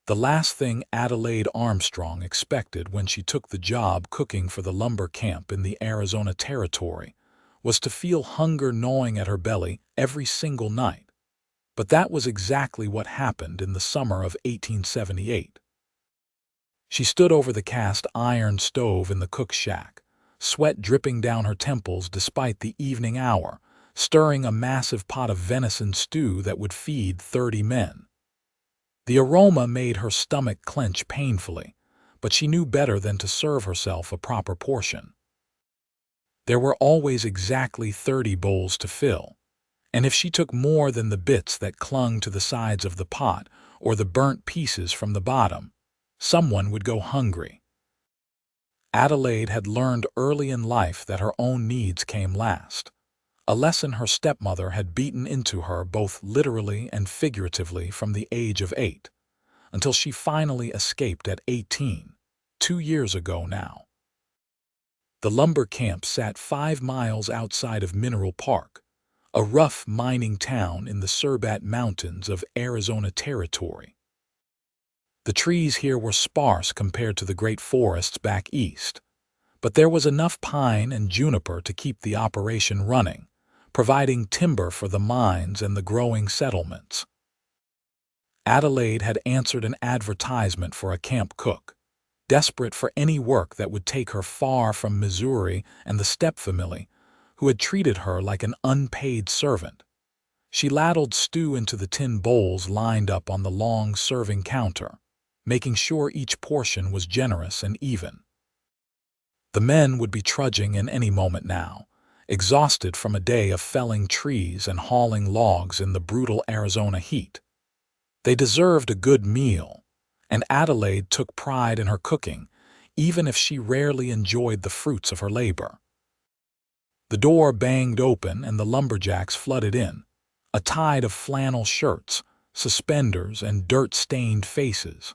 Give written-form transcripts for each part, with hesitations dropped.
The last thing Adelaide Armstrong expected when she took the job cooking for the lumber camp in the Arizona Territory was to feel hunger gnawing at her belly every single night. But that was exactly what happened in the summer of 1878. She stood over the cast iron stove in the cook's shack, sweat dripping down her temples despite the evening hour, stirring a massive pot of venison stew that would feed 30 men. The aroma made her stomach clench painfully, but she knew better than to serve herself a proper portion. There were always exactly 30 bowls to fill, and if she took more than the bits that clung to the sides of the pot or the burnt pieces from the bottom, someone would go hungry. Adelaide had learned early in life that her own needs came last, a lesson her stepmother had beaten into her both literally and figuratively from the age of 8, until she finally escaped at 18, 2 years ago now. The lumber camp sat 5 miles outside of Mineral Park, a rough mining town in the Surbat Mountains of Arizona Territory. The trees here were sparse compared to the great forests back east, but there was enough pine and juniper to keep the operation running, providing timber for the mines and the growing settlements. Adelaide had answered an advertisement for a camp cook, desperate for any work that would take her far from Missouri and the stepfamily, who had treated her like an unpaid servant. She ladled stew into the tin bowls lined up on the long serving counter, making sure each portion was generous and even. The men would be trudging in any moment now, exhausted from a day of felling trees and hauling logs in the brutal Arizona heat. They deserved a good meal, and Adelaide took pride in her cooking, even if she rarely enjoyed the fruits of her labor. The door banged open and the lumberjacks flooded in, a tide of flannel shirts, suspenders, and dirt-stained faces.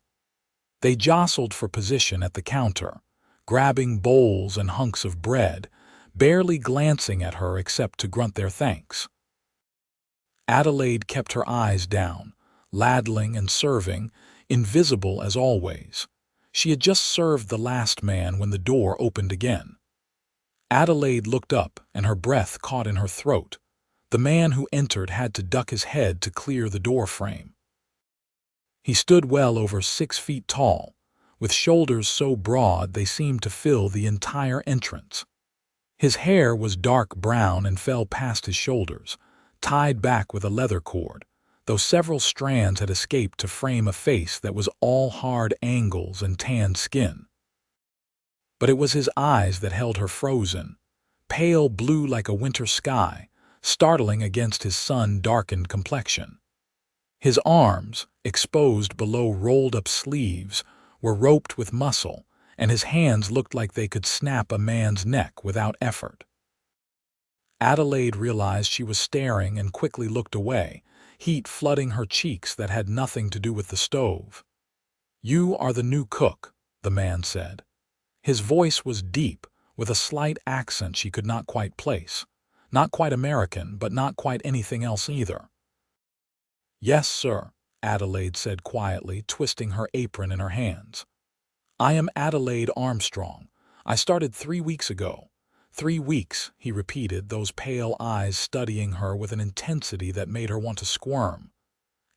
They jostled for position at the counter, grabbing bowls and hunks of bread, barely glancing at her except to grunt their thanks. Adelaide kept her eyes down, ladling and serving, invisible as always. She had just served the last man when the door opened again. Adelaide looked up and her breath caught in her throat. The man who entered had to duck his head to clear the door frame. He stood well over 6 feet tall, with shoulders so broad they seemed to fill the entire entrance. His hair was dark brown and fell past his shoulders, tied back with a leather cord, though several strands had escaped to frame a face that was all hard angles and tanned skin. But it was his eyes that held her frozen, pale blue like a winter sky, startling against his sun-darkened complexion. His arms, exposed below rolled-up sleeves, were roped with muscle, and his hands looked like they could snap a man's neck without effort. Adelaide realized she was staring and quickly looked away, heat flooding her cheeks that had nothing to do with the stove. "You are the new cook," the man said. His voice was deep, with a slight accent she could not quite place. Not quite American, but not quite anything else either. "Yes, sir," Adelaide said quietly, twisting her apron in her hands. "I am Adelaide Armstrong. I started 3 weeks ago." 3 weeks, he repeated, those pale eyes studying her with an intensity that made her want to squirm.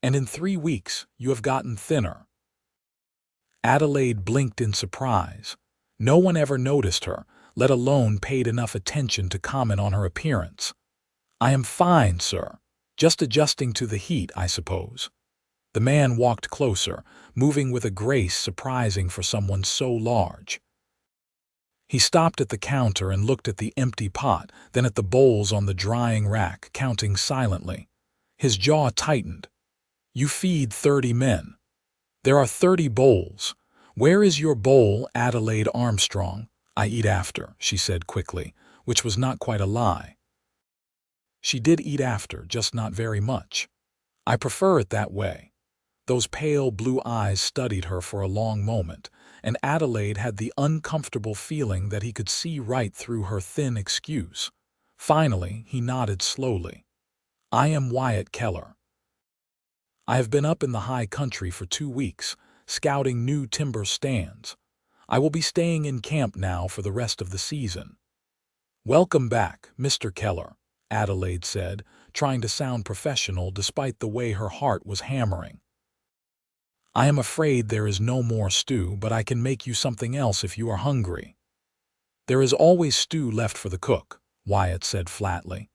"And in 3 weeks, you have gotten thinner." Adelaide blinked in surprise. No one ever noticed her, let alone paid enough attention to comment on her appearance. "I am fine, sir. Just adjusting to the heat, I suppose." The man walked closer, moving with a grace surprising for someone so large. He stopped at the counter and looked at the empty pot, then at the bowls on the drying rack, counting silently. His jaw tightened. "You feed 30 men. There are 30 bowls. Where is your bowl, Adelaide Armstrong?" "I eat after," she said quickly, which was not quite a lie. She did eat after, just not very much. "I prefer it that way." Those pale blue eyes studied her for a long moment, and Adelaide had the uncomfortable feeling that he could see right through her thin excuse. Finally, he nodded slowly. "I am Wyatt Keller. I have been up in the high country for 2 weeks, scouting new timber stands. I will be staying in camp now for the rest of the season. Welcome back, Mr. Keller, Adelaide said, trying to sound professional despite the way her heart was hammering. I am afraid there is no more stew, but I can make you something else if you are hungry. There is always stew left for the cook, Wyatt said flatly.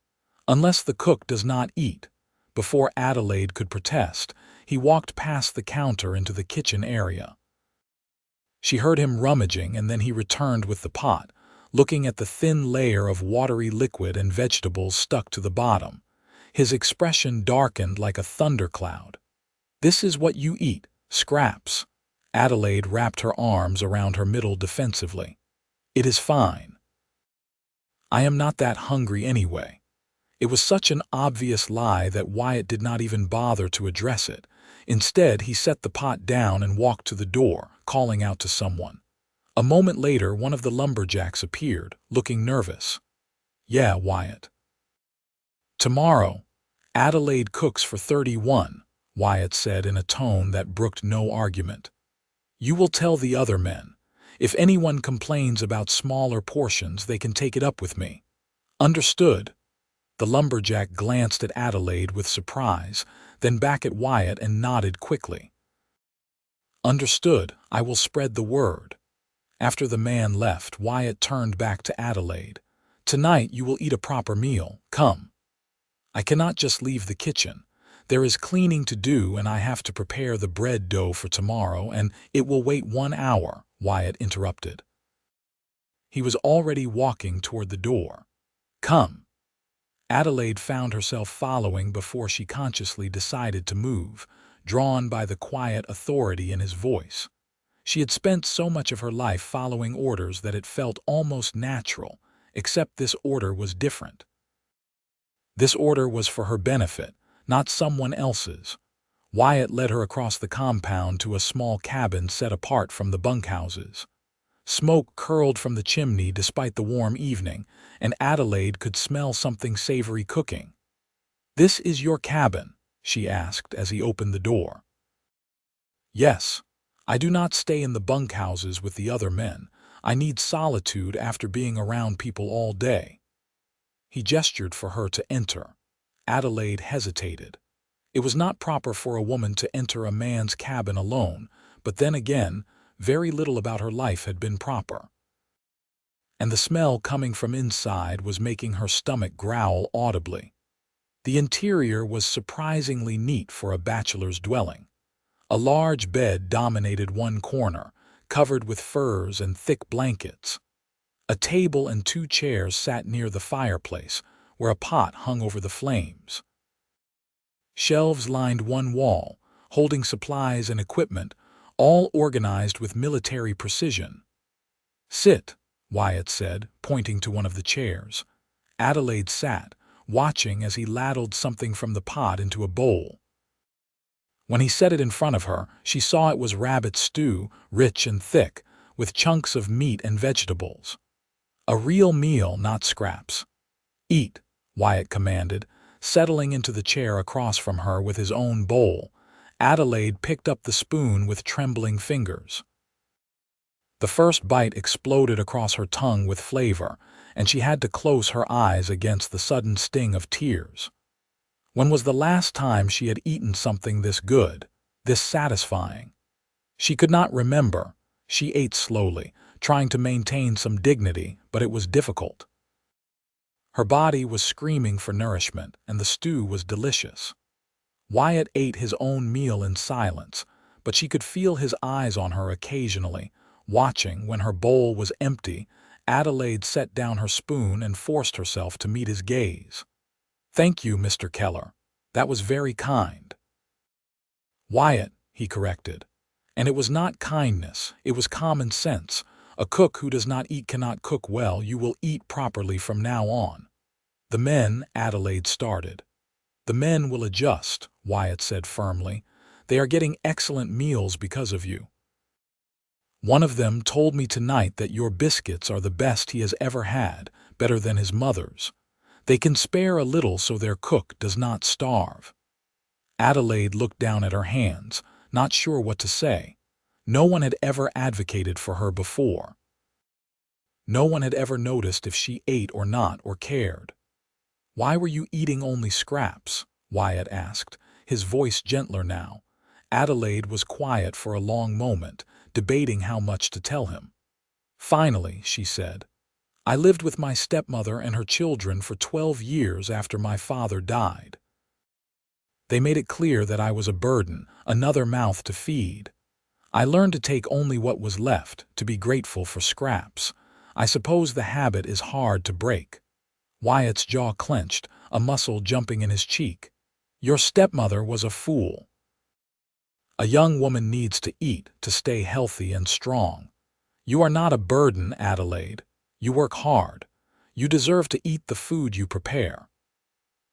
Unless the cook does not eat. Before Adelaide could protest, he walked past the counter into the kitchen area. She heard him rummaging, and then he returned with the pot, looking at the thin layer of watery liquid and vegetables stuck to the bottom. His expression darkened like a thundercloud. This is what you eat, scraps. Adelaide wrapped her arms around her middle defensively. It is fine. I am not that hungry anyway. It was such an obvious lie that Wyatt did not even bother to address it. Instead, he set the pot down and walked to the door, calling out to someone. A moment later, one of the lumberjacks appeared, looking nervous. Yeah, Wyatt. Tomorrow, Adelaide cooks for 31, Wyatt said in a tone that brooked no argument. You will tell the other men. If anyone complains about smaller portions, they can take it up with me. Understood? The lumberjack glanced at Adelaide with surprise, then back at Wyatt and nodded quickly. Understood, I will spread the word. After the man left, Wyatt turned back to Adelaide. Tonight you will eat a proper meal. Come. I cannot just leave the kitchen. There is cleaning to do, and I have to prepare the bread dough for tomorrow, and it will wait 1 hour, Wyatt interrupted. He was already walking toward the door. Come. Adelaide found herself following before she consciously decided to move, drawn by the quiet authority in his voice. She had spent so much of her life following orders that it felt almost natural, except this order was different. This order was for her benefit, not someone else's. Wyatt led her across the compound to a small cabin set apart from the bunkhouses. Smoke curled from the chimney despite the warm evening, and Adelaide could smell something savory cooking. This is your cabin? She asked as he opened the door. Yes. I do not stay in the bunkhouses with the other men. I need solitude after being around people all day. He gestured for her to enter. Adelaide hesitated. It was not proper for a woman to enter a man's cabin alone, but then again, very little about her life had been proper. And the smell coming from inside was making her stomach growl audibly. The interior was surprisingly neat for a bachelor's dwelling. A large bed dominated one corner, covered with furs and thick blankets. A table and 2 chairs sat near the fireplace, where a pot hung over the flames. Shelves lined one wall, holding supplies and equipment, all organized with military precision. Sit, Wyatt said, pointing to one of the chairs. Adelaide sat, watching as he ladled something from the pot into a bowl. When he set it in front of her, she saw it was rabbit stew, rich and thick, with chunks of meat and vegetables. A real meal, not scraps. Eat, Wyatt commanded, settling into the chair across from her with his own bowl. Adelaide picked up the spoon with trembling fingers. The first bite exploded across her tongue with flavor, and she had to close her eyes against the sudden sting of tears. When was the last time she had eaten something this good, this satisfying? She could not remember. She ate slowly, trying to maintain some dignity, but it was difficult. Her body was screaming for nourishment, and the stew was delicious. Wyatt ate his own meal in silence, but she could feel his eyes on her occasionally, watching. When her bowl was empty, Adelaide set down her spoon and forced herself to meet his gaze. Thank you, Mr. Keller. That was very kind. Wyatt, he corrected. And it was not kindness, it was common sense. A cook who does not eat cannot cook well. You will eat properly from now on. The men, Adelaide started. The men will adjust, Wyatt said firmly. They are getting excellent meals because of you. One of them told me tonight that your biscuits are the best he has ever had, better than his mother's. They can spare a little so their cook does not starve. Adelaide looked down at her hands, not sure what to say. No one had ever advocated for her before. No one had ever noticed if she ate or not or cared. "Why were you eating only scraps?" Wyatt asked, his voice gentler now. Adelaide was quiet for a long moment, debating how much to tell him. Finally, she said, "I lived with my stepmother and her children for 12 years after my father died. They made it clear that I was a burden, another mouth to feed. I learned to take only what was left, to be grateful for scraps. I suppose the habit is hard to break." Wyatt's jaw clenched, a muscle jumping in his cheek. "Your stepmother was a fool. A young woman needs to eat to stay healthy and strong. You are not a burden, Adelaide. You work hard. You deserve to eat the food you prepare."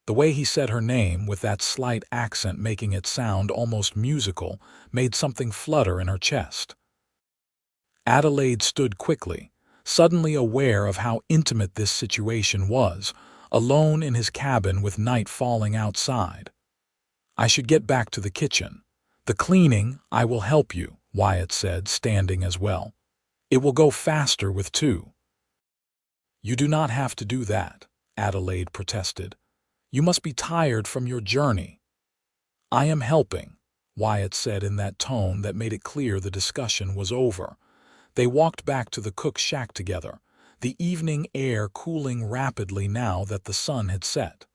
The way he said her name, with that slight accent making it sound almost musical, made something flutter in her chest. Adelaide stood quickly, suddenly aware of how intimate this situation was, alone in his cabin with night falling outside. "I should get back to the kitchen. The cleaning, I will help you," Wyatt said, standing as well. "It will go faster with two." "You do not have to do that," Adelaide protested. "You must be tired from your journey." "I am helping," Wyatt said in that tone that made it clear the discussion was over. They walked back to the cook shack together, the evening air cooling rapidly now that the sun had set.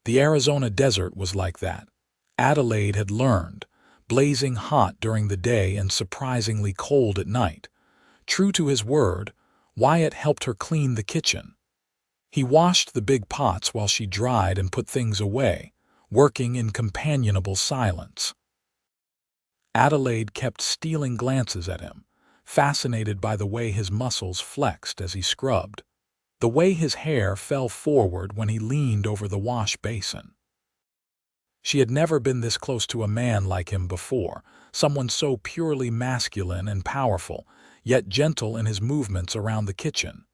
The Arizona desert was like that. Adelaide had learned, blazing hot during the day and surprisingly cold at night. True to his word, Wyatt helped her clean the kitchen. He washed the big pots while she dried and put things away, working in companionable silence. Adelaide kept stealing glances at him, fascinated by the way his muscles flexed as he scrubbed, the way his hair fell forward when he leaned over the wash basin. She had never been this close to a man like him before, someone so purely masculine and powerful, yet gentle in his movements around the kitchen.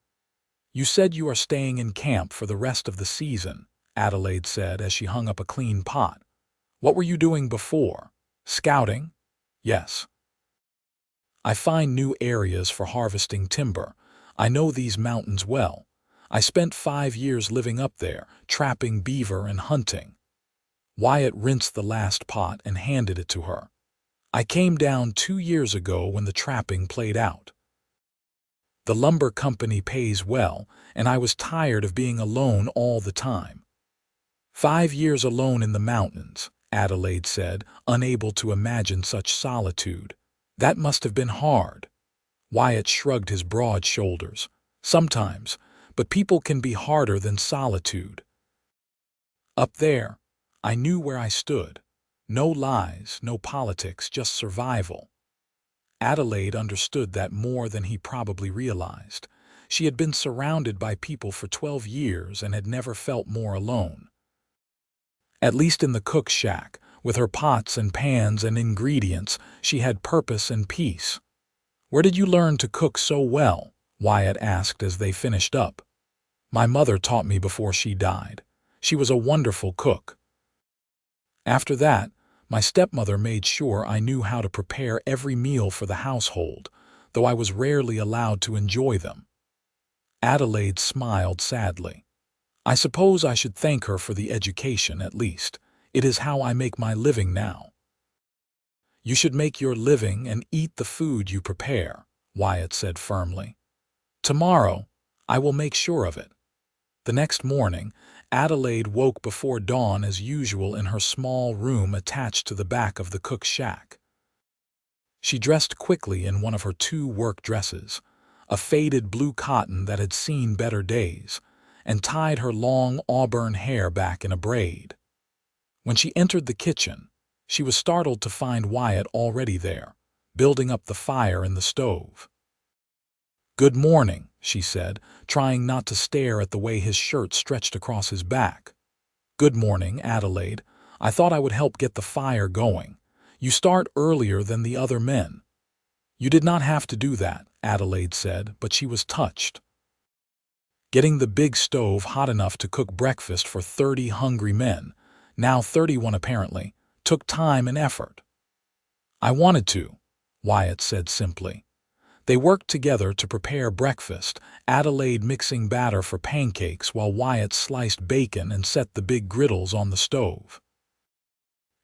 "You said you are staying in camp for the rest of the season," Adelaide said as she hung up a clean pot. "What were you doing before? Scouting?" "Yes. I find new areas for harvesting timber. I know these mountains well. I spent 5 years living up there, trapping beaver and hunting." Wyatt rinsed the last pot and handed it to her. "I came down 2 years ago when the trapping played out. The lumber company pays well, and I was tired of being alone all the time." 5 years alone in the mountains," Adelaide said, unable to imagine such solitude. "That must have been hard." Wyatt shrugged his broad shoulders. "Sometimes, but people can be harder than solitude. Up there, I knew where I stood. No lies, no politics, just survival." Adelaide understood that more than he probably realized. She had been surrounded by people for 12 years and had never felt more alone. At least in the cook shack, with her pots and pans and ingredients, she had purpose and peace. "Where did you learn to cook so well?" Wyatt asked as they finished up. "My mother taught me before she died. She was a wonderful cook. After that, my stepmother made sure I knew how to prepare every meal for the household, though I was rarely allowed to enjoy them." Adelaide smiled sadly. "I suppose I should thank her for the education, at least. It is how I make my living now." "You should make your living and eat the food you prepare," Wyatt said firmly. "Tomorrow, I will make sure of it." The next morning, Adelaide woke before dawn as usual in her small room attached to the back of the cook shack. She dressed quickly in one of her 2 work dresses, a faded blue cotton that had seen better days, and tied her long auburn hair back in a braid. When she entered the kitchen, she was startled to find Wyatt already there, building up the fire in the stove. "Good morning," she said, trying not to stare at the way his shirt stretched across his back. "Good morning, Adelaide. I thought I would help get the fire going. You start earlier than the other men." "You did not have to do that," Adelaide said, but she was touched. Getting the big stove hot enough to cook breakfast for 30 hungry men, now 31 apparently, took time and effort. "I wanted to," Wyatt said simply. They worked together to prepare breakfast, Adelaide mixing batter for pancakes while Wyatt sliced bacon and set the big griddles on the stove.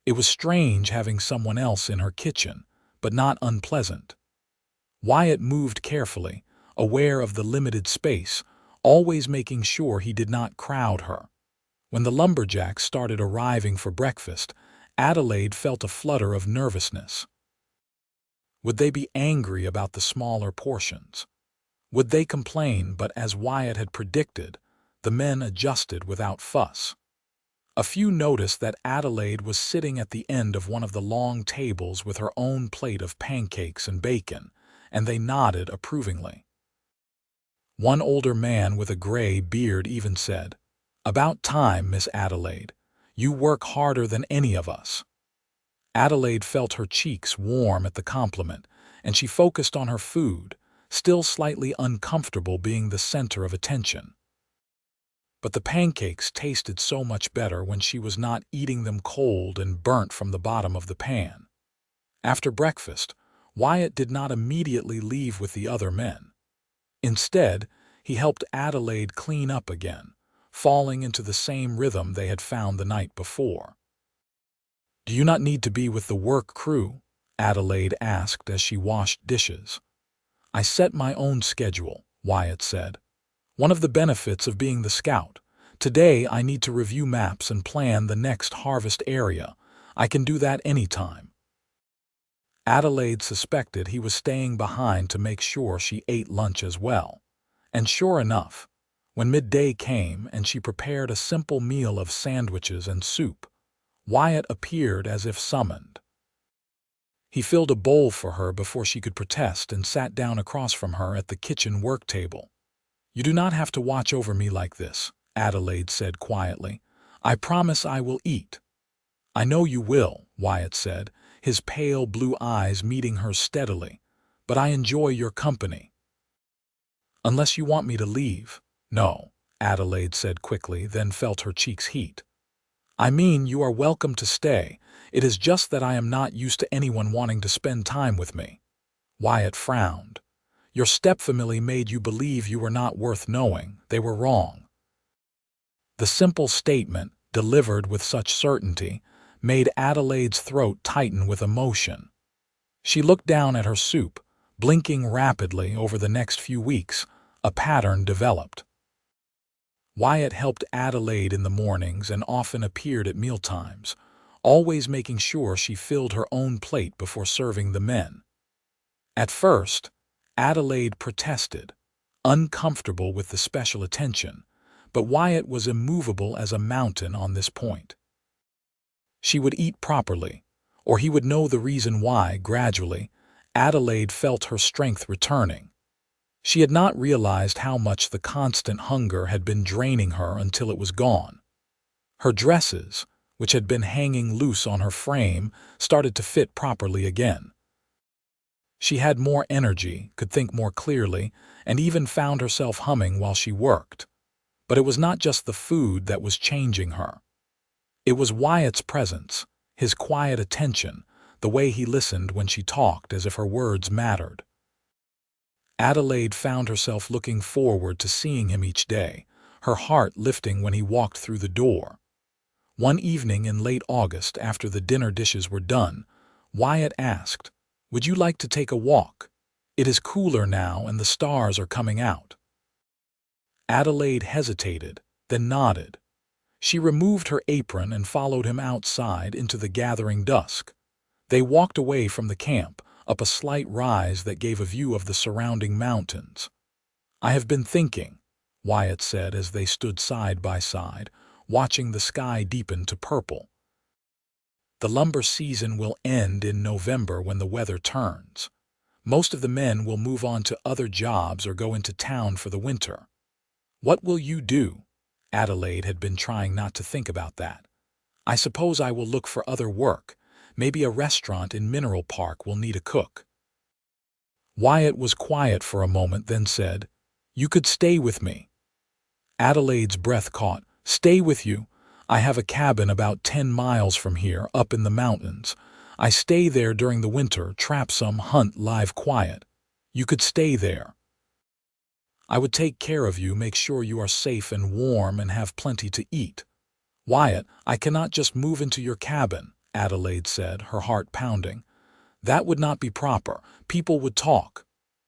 It was strange having someone else in her kitchen, but not unpleasant. Wyatt moved carefully, aware of the limited space, always making sure he did not crowd her. When the lumberjacks started arriving for breakfast, Adelaide felt a flutter of nervousness. Would they be angry about the smaller portions? Would they complain? But as Wyatt had predicted, the men adjusted without fuss. A few noticed that Adelaide was sitting at the end of one of the long tables with her own plate of pancakes and bacon, and they nodded approvingly. One older man with a gray beard even said, "About time, Miss Adelaide. You work harder than any of us." Adelaide felt her cheeks warm at the compliment, and she focused on her food, still slightly uncomfortable being the center of attention. But the pancakes tasted so much better when she was not eating them cold and burnt from the bottom of the pan. After breakfast, Wyatt did not immediately leave with the other men. Instead, he helped Adelaide clean up again, falling into the same rhythm they had found the night before. "Do you not need to be with the work crew?" Adelaide asked as she washed dishes. "I set my own schedule," Wyatt said. "One of the benefits of being the scout. Today I need to review maps and plan the next harvest area. I can do that anytime." Adelaide suspected he was staying behind to make sure she ate lunch as well. And sure enough, when midday came and she prepared a simple meal of sandwiches and soup, Wyatt appeared as if summoned. He filled a bowl for her before she could protest and sat down across from her at the kitchen work table. "You do not have to watch over me like this," Adelaide said quietly. "I promise I will eat." "I know you will," Wyatt said, his pale blue eyes meeting hers steadily, "but I enjoy your company." "Unless you want me to leave." "No," Adelaide said quickly, then felt her cheeks heat. "I mean, you are welcome to stay. It is just that I am not used to anyone wanting to spend time with me." Wyatt frowned. "Your stepfamily made you believe you were not worth knowing. They were wrong." The simple statement, delivered with such certainty, made Adelaide's throat tighten with emotion. She looked down at her soup, blinking rapidly. Over the next few weeks, a pattern developed. Wyatt helped Adelaide in the mornings and often appeared at mealtimes, always making sure she filled her own plate before serving the men. At first, Adelaide protested, uncomfortable with the special attention, but Wyatt was immovable as a mountain on this point. She would eat properly, or he would know the reason why. Gradually, Adelaide felt her strength returning. She had not realized how much the constant hunger had been draining her until it was gone. Her dresses, which had been hanging loose on her frame, started to fit properly again. She had more energy, could think more clearly, and even found herself humming while she worked. But it was not just the food that was changing her. It was Wyatt's presence, his quiet attention, the way he listened when she talked as if her words mattered. Adelaide found herself looking forward to seeing him each day, her heart lifting when he walked through the door. One evening in late August, after the dinner dishes were done, Wyatt asked, "Would you like to take a walk? It is cooler now and the stars are coming out." Adelaide hesitated, then nodded. She removed her apron and followed him outside into the gathering dusk. They walked away from the camp, up a slight rise that gave a view of the surrounding mountains. "I have been thinking," Wyatt said as they stood side by side, watching the sky deepen to purple. "The lumber season will end in November when the weather turns. Most of the men will move on to other jobs or go into town for the winter. What will you do?" Adelaide had been trying not to think about that. "I suppose I will look for other work. Maybe a restaurant in Mineral Park will need a cook." Wyatt was quiet for a moment, then said, "You could stay with me." Adelaide's breath caught. "Stay with you? I have a cabin about 10 miles from here, up in the mountains. I stay there during the winter, trap some, hunt live quiet. You could stay there. I would take care of you, make sure you are safe and warm and have plenty to eat. Wyatt, I cannot just move into your cabin, Adelaide said, her heart pounding. That would not be proper. People would talk.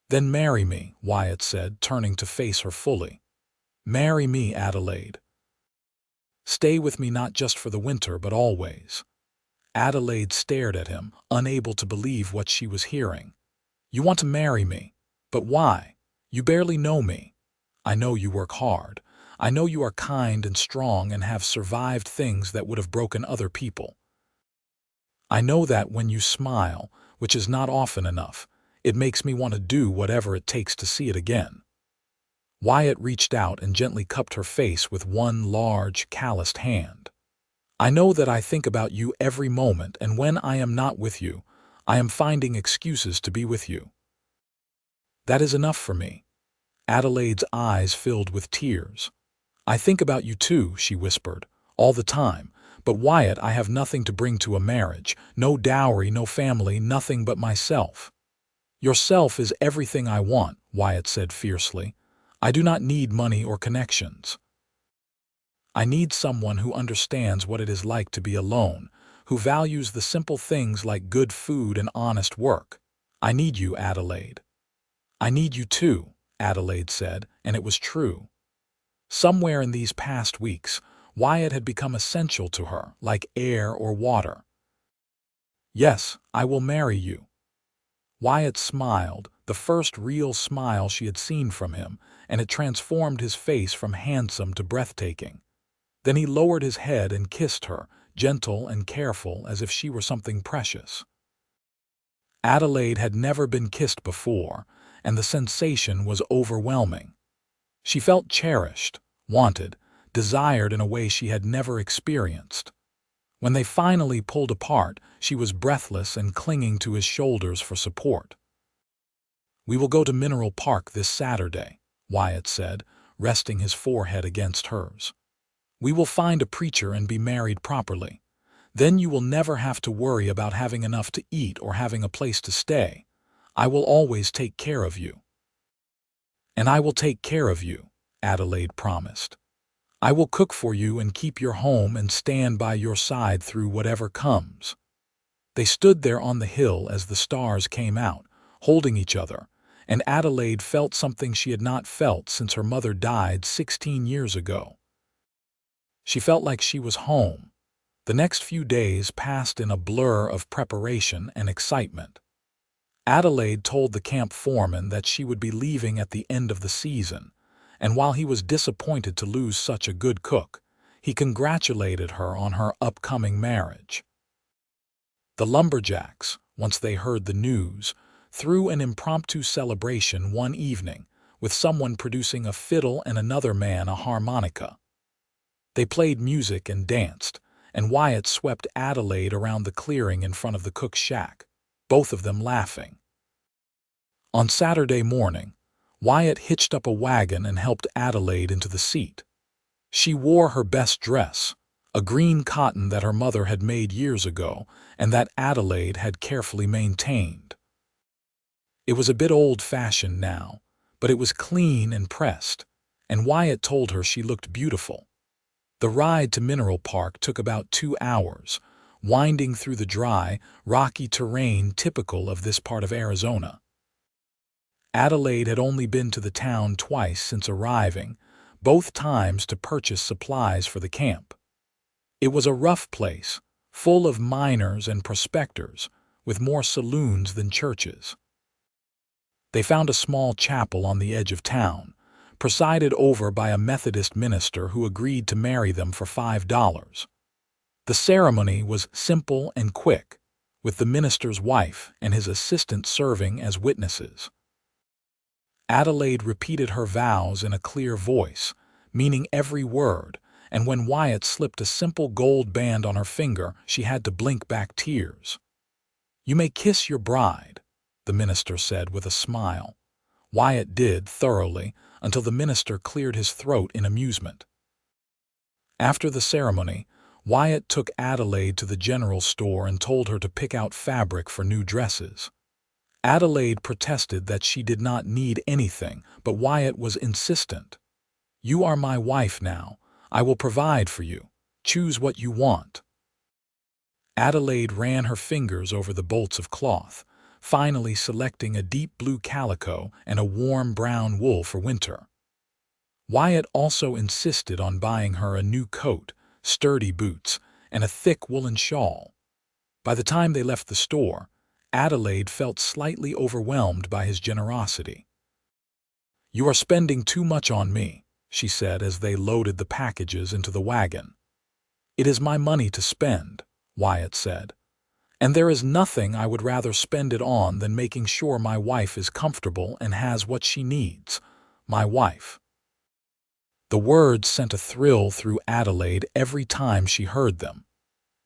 Then marry me, Wyatt said, turning to face her fully. Marry me, Adelaide. Stay with me not just for the winter, but always. Adelaide stared at him, unable to believe what she was hearing. You want to marry me? But why? You barely know me. I know you work hard. I know you are kind and strong and have survived things that would have broken other people. I know that when you smile, which is not often enough, it makes me want to do whatever it takes to see it again. Wyatt reached out and gently cupped her face with one large, calloused hand. I know that I think about you every moment, and when I am not with you, I am finding excuses to be with you. That is enough for me. Adelaide's eyes filled with tears. I think about you too, she whispered, all the time. But Wyatt, I have nothing to bring to a marriage. No dowry, no family, nothing but myself. Yourself is everything I want, Wyatt said fiercely. I do not need money or connections. I need someone who understands what it is like to be alone, who values the simple things like good food and honest work. I need you, Adelaide. I need you too, Adelaide said, and it was true. Somewhere in these past weeks, Wyatt had become essential to her, like air or water. Yes, I will marry you. Wyatt smiled, the first real smile she had seen from him, and it transformed his face from handsome to breathtaking. Then he lowered his head and kissed her, gentle and careful as if she were something precious. Adelaide had never been kissed before, and the sensation was overwhelming. She felt cherished, wanted, desired in a way she had never experienced. When they finally pulled apart, she was breathless and clinging to his shoulders for support. We will go to Mineral Park this Saturday, Wyatt said, resting his forehead against hers. We will find a preacher and be married properly. Then you will never have to worry about having enough to eat or having a place to stay. I will always take care of you. And I will take care of you, Adelaide promised. I will cook for you and keep your home and stand by your side through whatever comes. They stood there on the hill as the stars came out, holding each other, and Adelaide felt something she had not felt since her mother died 16 years ago. She felt like she was home. The next few days passed in a blur of preparation and excitement. Adelaide told the camp foreman that she would be leaving at the end of the season, and while he was disappointed to lose such a good cook, he congratulated her on her upcoming marriage. The lumberjacks, once they heard the news, threw an impromptu celebration one evening, with someone producing a fiddle and another man a harmonica. They played music and danced, and Wyatt swept Adelaide around the clearing in front of the cook's shack, both of them laughing. On Saturday morning, Wyatt hitched up a wagon and helped Adelaide into the seat. She wore her best dress, a green cotton that her mother had made years ago and that Adelaide had carefully maintained. It was a bit old-fashioned now, but it was clean and pressed, and Wyatt told her she looked beautiful. The ride to Mineral Park took about 2 hours, winding through the dry, rocky terrain typical of this part of Arizona. Adelaide had only been to the town twice since arriving, both times to purchase supplies for the camp. It was a rough place, full of miners and prospectors, with more saloons than churches. They found a small chapel on the edge of town, presided over by a Methodist minister who agreed to marry them for $5. The ceremony was simple and quick, with the minister's wife and his assistant serving as witnesses. Adelaide repeated her vows in a clear voice, meaning every word, and when Wyatt slipped a simple gold band on her finger, she had to blink back tears. "You may kiss your bride," the minister said with a smile. Wyatt did thoroughly, until the minister cleared his throat in amusement. After the ceremony, Wyatt took Adelaide to the general store and told her to pick out fabric for new dresses. Adelaide protested that she did not need anything, but Wyatt was insistent. "You are my wife now. I will provide for you. Choose what you want." Adelaide ran her fingers over the bolts of cloth, finally selecting a deep blue calico and a warm brown wool for winter. Wyatt also insisted on buying her a new coat, sturdy boots, and a thick woolen shawl. By the time they left the store, Adelaide felt slightly overwhelmed by his generosity. "You are spending too much on me," she said as they loaded the packages into the wagon. "It is my money to spend," Wyatt said, "and there is nothing I would rather spend it on than making sure my wife is comfortable and has what she needs. My wife." The words sent a thrill through Adelaide every time she heard them.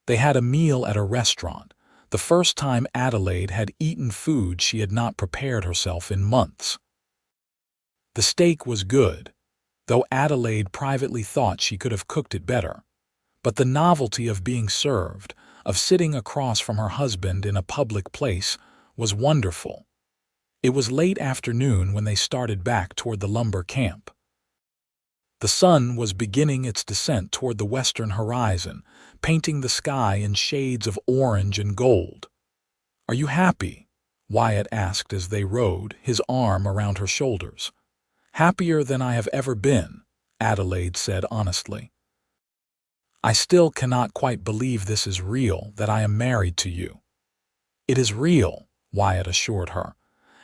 They had a meal at a restaurant, the first time Adelaide had eaten food she had not prepared herself in months. The steak was good, though Adelaide privately thought she could have cooked it better. But the novelty of being served, of sitting across from her husband in a public place, was wonderful. It was late afternoon when they started back toward the lumber camp. The sun was beginning its descent toward the western horizon, painting the sky in shades of orange and gold. "Are you happy?" Wyatt asked as they rode, his arm around her shoulders. "Happier than I have ever been," Adelaide said honestly. "I still cannot quite believe this is real, that I am married to you." "It is real," Wyatt assured her,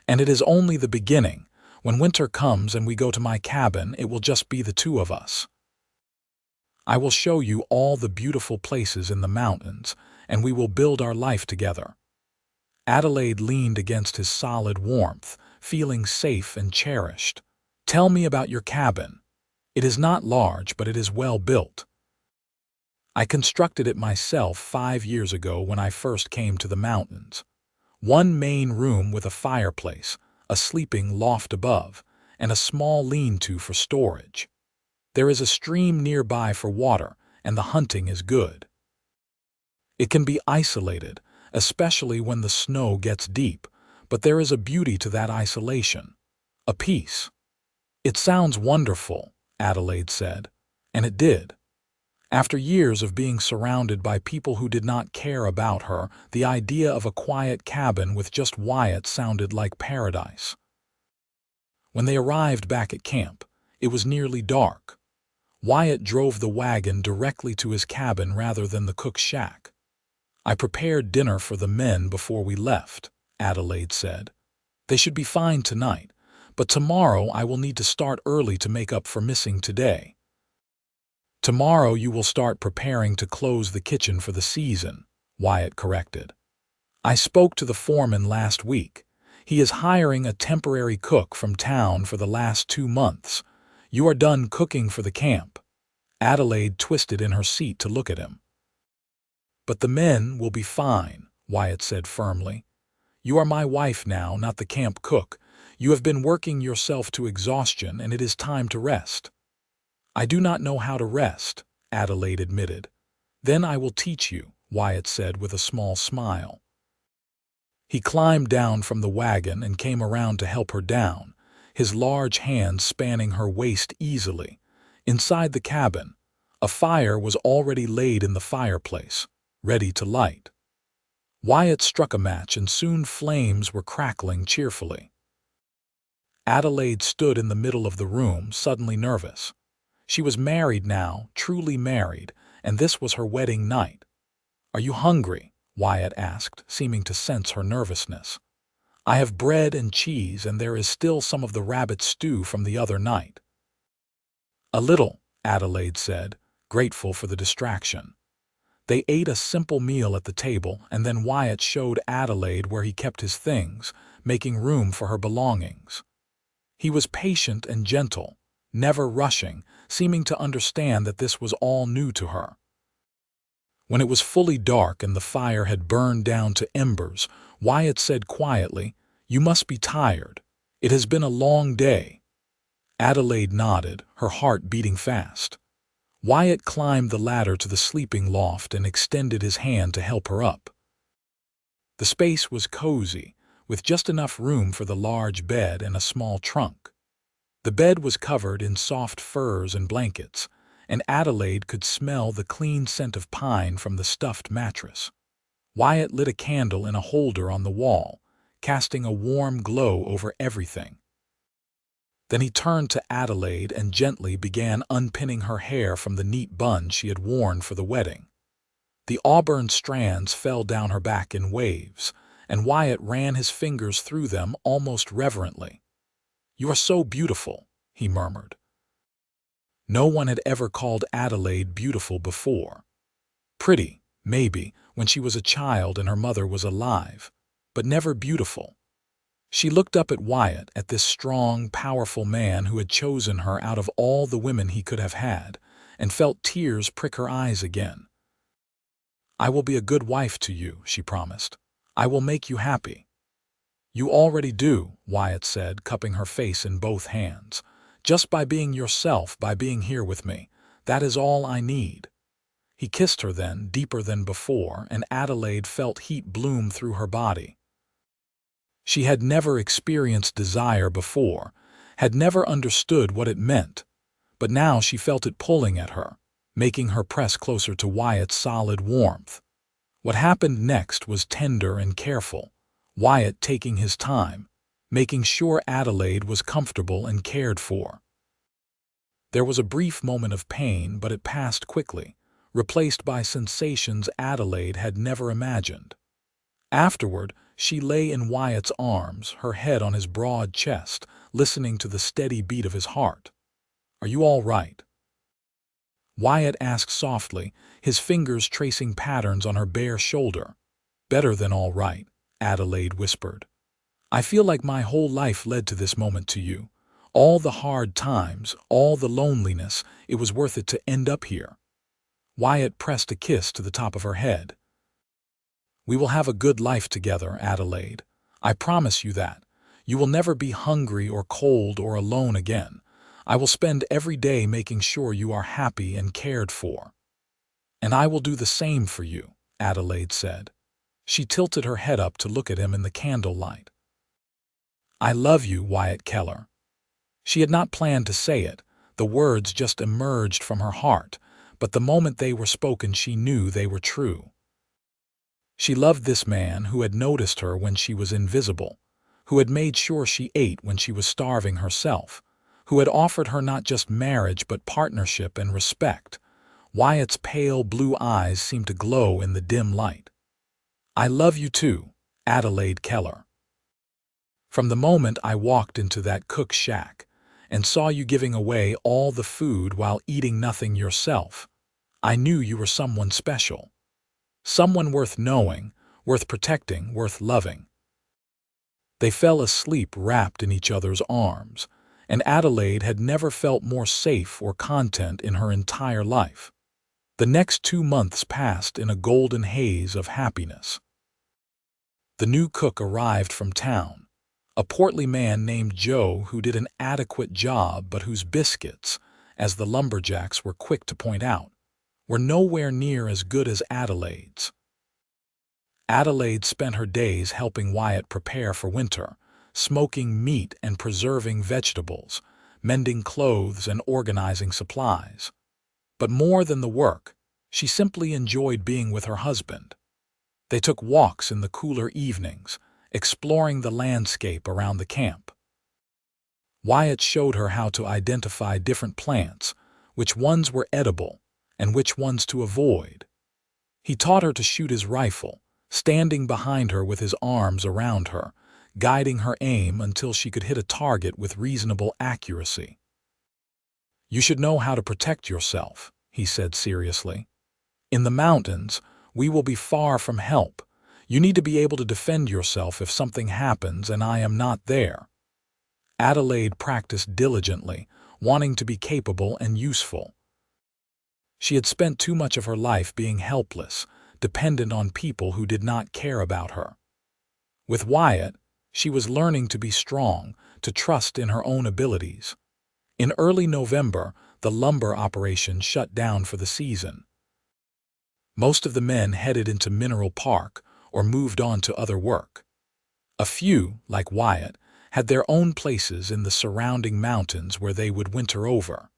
"and it is only the beginning. When winter comes and we go to my cabin, it will just be the two of us. I will show you all the beautiful places in the mountains, and we will build our life together." Adelaide leaned against his solid warmth, feeling safe and cherished. "Tell me about your cabin. It is not large, but it is well built." "I constructed it myself 5 years ago when I first came to the mountains. One main room with a fireplace, a sleeping loft above, and a small lean-to for storage. There is a stream nearby for water, and the hunting is good. It can be isolated, especially when the snow gets deep, but there is a beauty to that isolation, a peace." "It sounds wonderful," Adelaide said, and it did. After years of being surrounded by people who did not care about her, the idea of a quiet cabin with just Wyatt sounded like paradise. When they arrived back at camp, it was nearly dark. Wyatt drove the wagon directly to his cabin rather than the cook's shack. "I prepared dinner for the men before we left," Adelaide said. "They should be fine tonight, but tomorrow I will need to start early to make up for missing today." "Tomorrow you will start preparing to close the kitchen for the season," Wyatt corrected. "I spoke to the foreman last week. He is hiring a temporary cook from town for the last 2 months. You are done cooking for the camp." Adelaide twisted in her seat to look at him. "But the men will be fine," Wyatt said firmly. "You are my wife now, not the camp cook. You have been working yourself to exhaustion, and it is time to rest." "I do not know how to rest," Adelaide admitted. "Then I will teach you," Wyatt said with a small smile. He climbed down from the wagon and came around to help her down, his large hands spanning her waist easily. Inside the cabin, a fire was already laid in the fireplace, ready to light. Wyatt struck a match and soon flames were crackling cheerfully. Adelaide stood in the middle of the room, suddenly nervous. She was married now, truly married, and this was her wedding night. "Are you hungry?" Wyatt asked, seeming to sense her nervousness. "I have bread and cheese, and there is still some of the rabbit stew from the other night." "A little," Adelaide said, grateful for the distraction. They ate a simple meal at the table, and then Wyatt showed Adelaide where he kept his things, making room for her belongings. He was patient and gentle, never rushing, seeming to understand that this was all new to her. When it was fully dark and the fire had burned down to embers, Wyatt said quietly, "You must be tired. It has been a long day." Adelaide nodded, her heart beating fast. Wyatt climbed the ladder to the sleeping loft and extended his hand to help her up. The space was cozy, with just enough room for the large bed and a small trunk. The bed was covered in soft furs and blankets, and Adelaide could smell the clean scent of pine from the stuffed mattress. Wyatt lit a candle in a holder on the wall, casting a warm glow over everything. Then he turned to Adelaide and gently began unpinning her hair from the neat bun she had worn for the wedding. The auburn strands fell down her back in waves, and Wyatt ran his fingers through them almost reverently. "You are so beautiful," he murmured. No one had ever called Adelaide beautiful before. Pretty, maybe, when she was a child and her mother was alive, but never beautiful. She looked up at Wyatt, at this strong, powerful man who had chosen her out of all the women he could have had, and felt tears prick her eyes again. "I will be a good wife to you," she promised. "I will make you happy." "You already do," Wyatt said, cupping her face in both hands. "Just by being yourself, by being here with me. That is all I need." He kissed her then, deeper than before, and Adelaide felt heat bloom through her body. She had never experienced desire before, had never understood what it meant, but now she felt it pulling at her, making her press closer to Wyatt's solid warmth. What happened next was tender and careful, Wyatt taking his time, making sure Adelaide was comfortable and cared for. There was a brief moment of pain, but it passed quickly, replaced by sensations Adelaide had never imagined. Afterward, she lay in Wyatt's arms, her head on his broad chest, listening to the steady beat of his heart. "Are you all right?" Wyatt asked softly, his fingers tracing patterns on her bare shoulder. "Better than all right," Adelaide whispered. "I feel like my whole life led to this moment to you. All the hard times, all the loneliness, it was worth it to end up here." Wyatt pressed a kiss to the top of her head. "We will have a good life together, Adelaide. I promise you that. You will never be hungry or cold or alone again. I will spend every day making sure you are happy and cared for." "And I will do the same for you," Adelaide said. She tilted her head up to look at him in the candlelight. "I love you, Wyatt Keller." She had not planned to say it. The words just emerged from her heart, but the moment they were spoken she knew they were true. She loved this man who had noticed her when she was invisible, who had made sure she ate when she was starving herself, who had offered her not just marriage but partnership and respect. Wyatt's pale blue eyes seemed to glow in the dim light. "I love you too, Adelaide Keller. From the moment I walked into that cook shack and saw you giving away all the food while eating nothing yourself, I knew you were someone special. Someone worth knowing, worth protecting, worth loving." They fell asleep wrapped in each other's arms, and Adelaide had never felt more safe or content in her entire life. The next 2 months passed in a golden haze of happiness. The new cook arrived from town, a portly man named Joe who did an adequate job but whose biscuits, as the lumberjacks were quick to point out, were nowhere near as good as Adelaide's. Adelaide spent her days helping Wyatt prepare for winter, smoking meat and preserving vegetables, mending clothes and organizing supplies. But more than the work, she simply enjoyed being with her husband. They took walks in the cooler evenings, exploring the landscape around the camp. Wyatt showed her how to identify different plants, which ones were edible, and which ones to avoid. He taught her to shoot his rifle, standing behind her with his arms around her, guiding her aim until she could hit a target with reasonable accuracy. "You should know how to protect yourself," he said seriously. "In the mountains, we will be far from help. You need to be able to defend yourself if something happens and I am not there." Adelaide practiced diligently, wanting to be capable and useful. She had spent too much of her life being helpless, dependent on people who did not care about her. With Wyatt, she was learning to be strong, to trust in her own abilities. In early November, the lumber operation shut down for the season. Most of the men headed into Mineral Park or moved on to other work. A few, like Wyatt, had their own places in the surrounding mountains where they would winter over.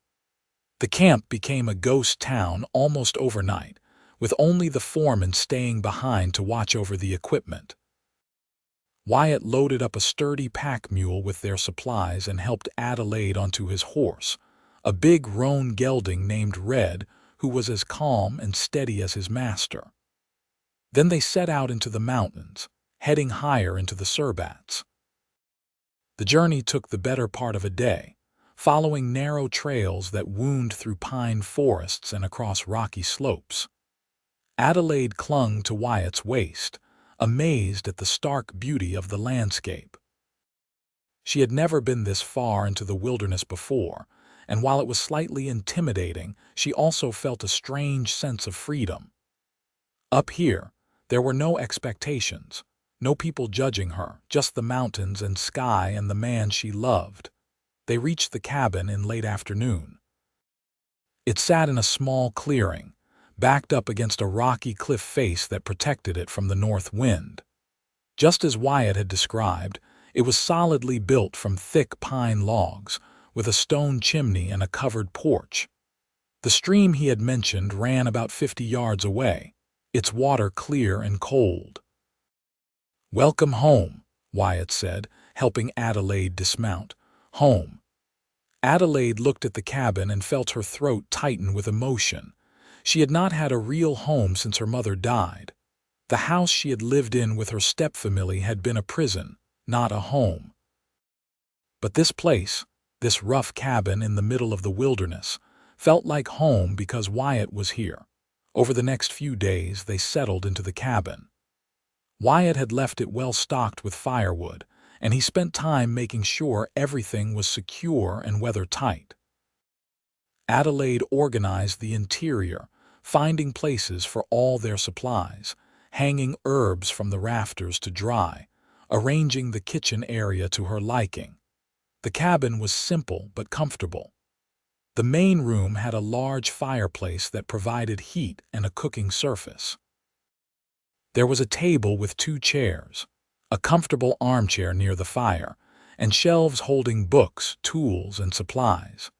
The camp became a ghost town almost overnight, with only the foreman staying behind to watch over the equipment. Wyatt loaded up a sturdy pack mule with their supplies and helped Adelaide onto his horse, a big roan gelding named Red, who was as calm and steady as his master. Then they set out into the mountains, heading higher into the Surbats. The journey took the better part of a day, following narrow trails that wound through pine forests and across rocky slopes. Adelaide clung to Wyatt's waist, amazed at the stark beauty of the landscape. She had never been this far into the wilderness before, and while it was slightly intimidating, she also felt a strange sense of freedom. Up here, there were no expectations, no people judging her, just the mountains and sky and the man she loved. They reached the cabin in late afternoon. It sat in a small clearing, backed up against a rocky cliff face that protected it from the north wind. Just as Wyatt had described, it was solidly built from thick pine logs, with a stone chimney and a covered porch. The stream he had mentioned ran about 50 yards away, its water clear and cold. "Welcome home," Wyatt said, helping Adelaide dismount. "Home." Adelaide looked at the cabin and felt her throat tighten with emotion. She had not had a real home since her mother died. The house she had lived in with her stepfamily had been a prison, not a home. But this place, this rough cabin in the middle of the wilderness, felt like home because Wyatt was here. Over the next few days, they settled into the cabin. Wyatt had left it well stocked with firewood, and he spent time making sure everything was secure and weather-tight. Adelaide organized the interior, finding places for all their supplies, hanging herbs from the rafters to dry, arranging the kitchen area to her liking. The cabin was simple but comfortable. The main room had a large fireplace that provided heat and a cooking surface. There was a table with 2 chairs, a comfortable armchair near the fire, and shelves holding books, tools, and supplies.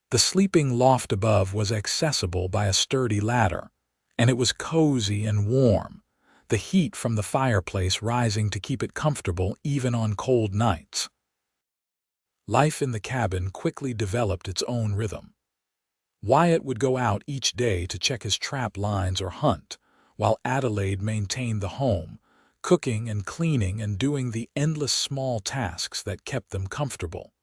The sleeping loft above was accessible by a sturdy ladder, and it was cozy and warm, the heat from the fireplace rising to keep it comfortable even on cold nights. Life in the cabin quickly developed its own rhythm. Wyatt would go out each day to check his trap lines or hunt, while Adelaide maintained the home, cooking and cleaning and doing the endless small tasks that kept them comfortable.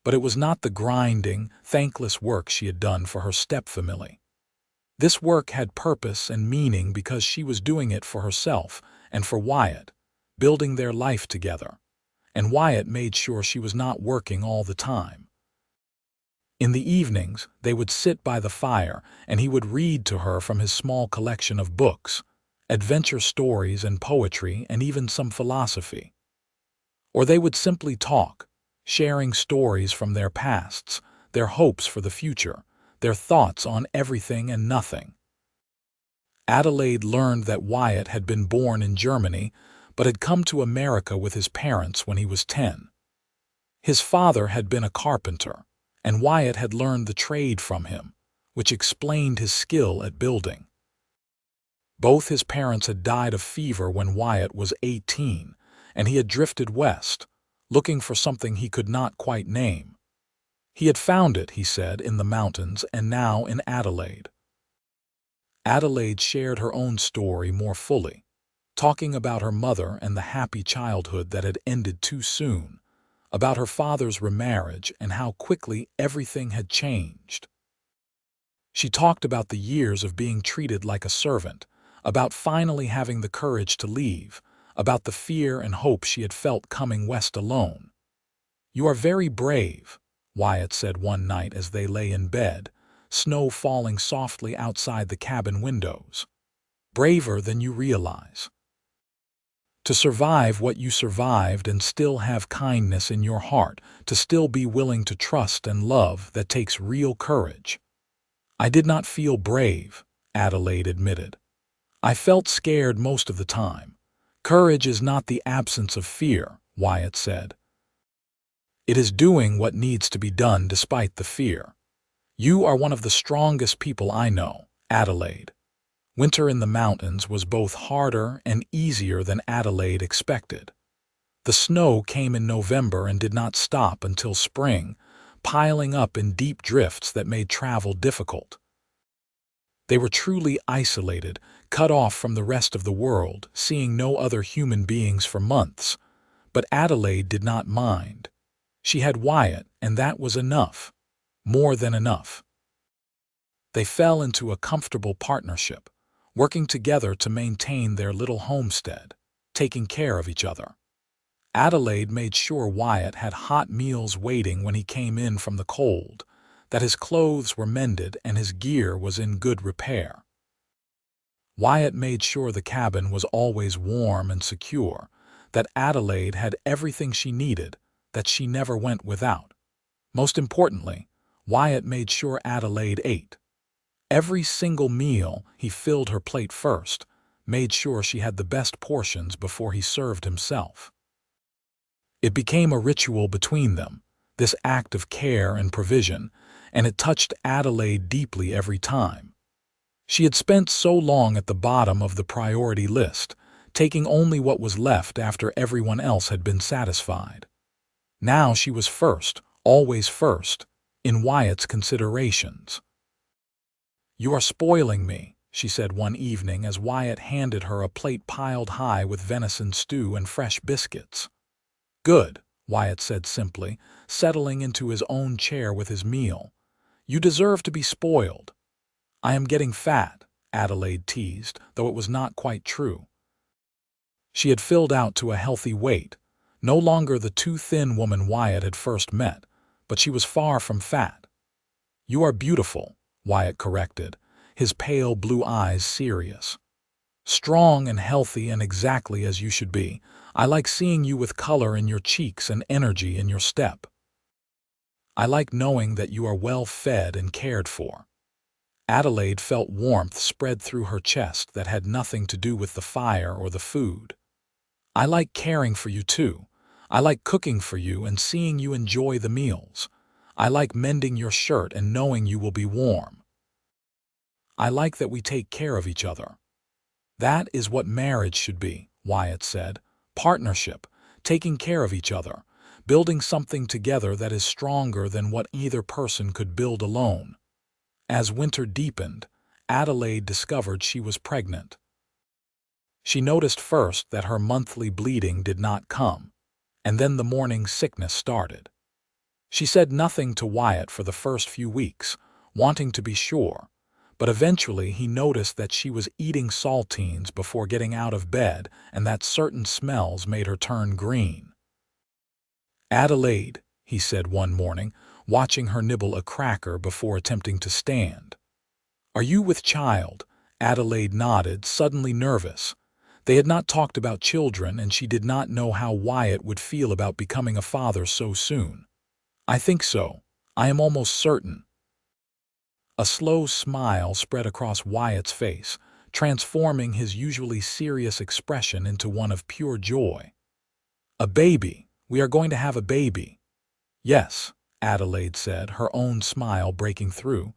But it was not the grinding, thankless work she had done for her stepfamily. This work had purpose and meaning because she was doing it for herself and for Wyatt, building their life together, and Wyatt made sure she was not working all the time. In the evenings, they would sit by the fire and he would read to her from his small collection of books, adventure stories and poetry and even some philosophy. Or they would simply talk, sharing stories from their pasts, their hopes for the future, their thoughts on everything and nothing. Adelaide learned that Wyatt had been born in Germany but had come to America with his parents when he was 10. His father had been a carpenter, and Wyatt had learned the trade from him, which explained his skill at building. Both his parents had died of fever when Wyatt was 18, and he had drifted west, looking for something he could not quite name. He had found it, he said, in the mountains and now in Adelaide. Adelaide shared her own story more fully, talking about her mother and the happy childhood that had ended too soon, about her father's remarriage and how quickly everything had changed. She talked about the years of being treated like a servant, about finally having the courage to leave, about the fear and hope she had felt coming west alone. "You are very brave," Wyatt said one night as they lay in bed, snow falling softly outside the cabin windows. "Braver than you realize." To survive what you survived and still have kindness in your heart, to still be willing to trust and love, that takes real courage. I did not feel brave, Adelaide admitted. I felt scared most of the time. Courage is not the absence of fear, Wyatt said. It is doing what needs to be done despite the fear. You are one of the strongest people I know, Adelaide. Winter in the mountains was both harder and easier than Adelaide expected. The snow came in November and did not stop until spring, piling up in deep drifts that made travel difficult. They were truly isolated, cut off from the rest of the world, seeing no other human beings for months. But Adelaide did not mind. She had Wyatt, and that was enough. More than enough. They fell into a comfortable partnership, working together to maintain their little homestead, taking care of each other. Adelaide made sure Wyatt had hot meals waiting when he came in from the cold, that his clothes were mended and his gear was in good repair. Wyatt made sure the cabin was always warm and secure, that Adelaide had everything she needed, that she never went without. Most importantly, Wyatt made sure Adelaide ate. Every single meal, he filled her plate first, made sure she had the best portions before he served himself. It became a ritual between them, this act of care and provision, and it touched Adelaide deeply every time. She had spent so long at the bottom of the priority list, taking only what was left after everyone else had been satisfied. Now she was first, always first, in Wyatt's considerations. "You are spoiling me," she said one evening as Wyatt handed her a plate piled high with venison stew and fresh biscuits. "Good," Wyatt said simply, settling into his own chair with his meal. "You deserve to be spoiled." "I am getting fat," Adelaide teased, though it was not quite true. She had filled out to a healthy weight, no longer the too thin woman Wyatt had first met, but she was far from fat. "You are beautiful," Wyatt corrected, his pale blue eyes serious. "Strong and healthy and exactly as you should be. I like seeing you with color in your cheeks and energy in your step. I like knowing that you are well fed and cared for." Adelaide felt warmth spread through her chest that had nothing to do with the fire or the food. "I like caring for you too. I like cooking for you and seeing you enjoy the meals. I like mending your shirt and knowing you will be warm. I like that we take care of each other." "That is what marriage should be," Wyatt said. "Partnership, taking care of each other, building something together that is stronger than what either person could build alone." As winter deepened, Adelaide discovered she was pregnant. She noticed first that her monthly bleeding did not come, and then the morning sickness started. She said nothing to Wyatt for the first few weeks, wanting to be sure, but eventually he noticed that she was eating saltines before getting out of bed and that certain smells made her turn green. "Adelaide," he said one morning, watching her nibble a cracker before attempting to stand. "Are you with child?" Adelaide nodded, suddenly nervous. They had not talked about children, and she did not know how Wyatt would feel about becoming a father so soon. "I think so. I am almost certain." A slow smile spread across Wyatt's face, transforming his usually serious expression into one of pure joy. "A baby. We are going to have a baby." "Yes," Adelaide said, her own smile breaking through.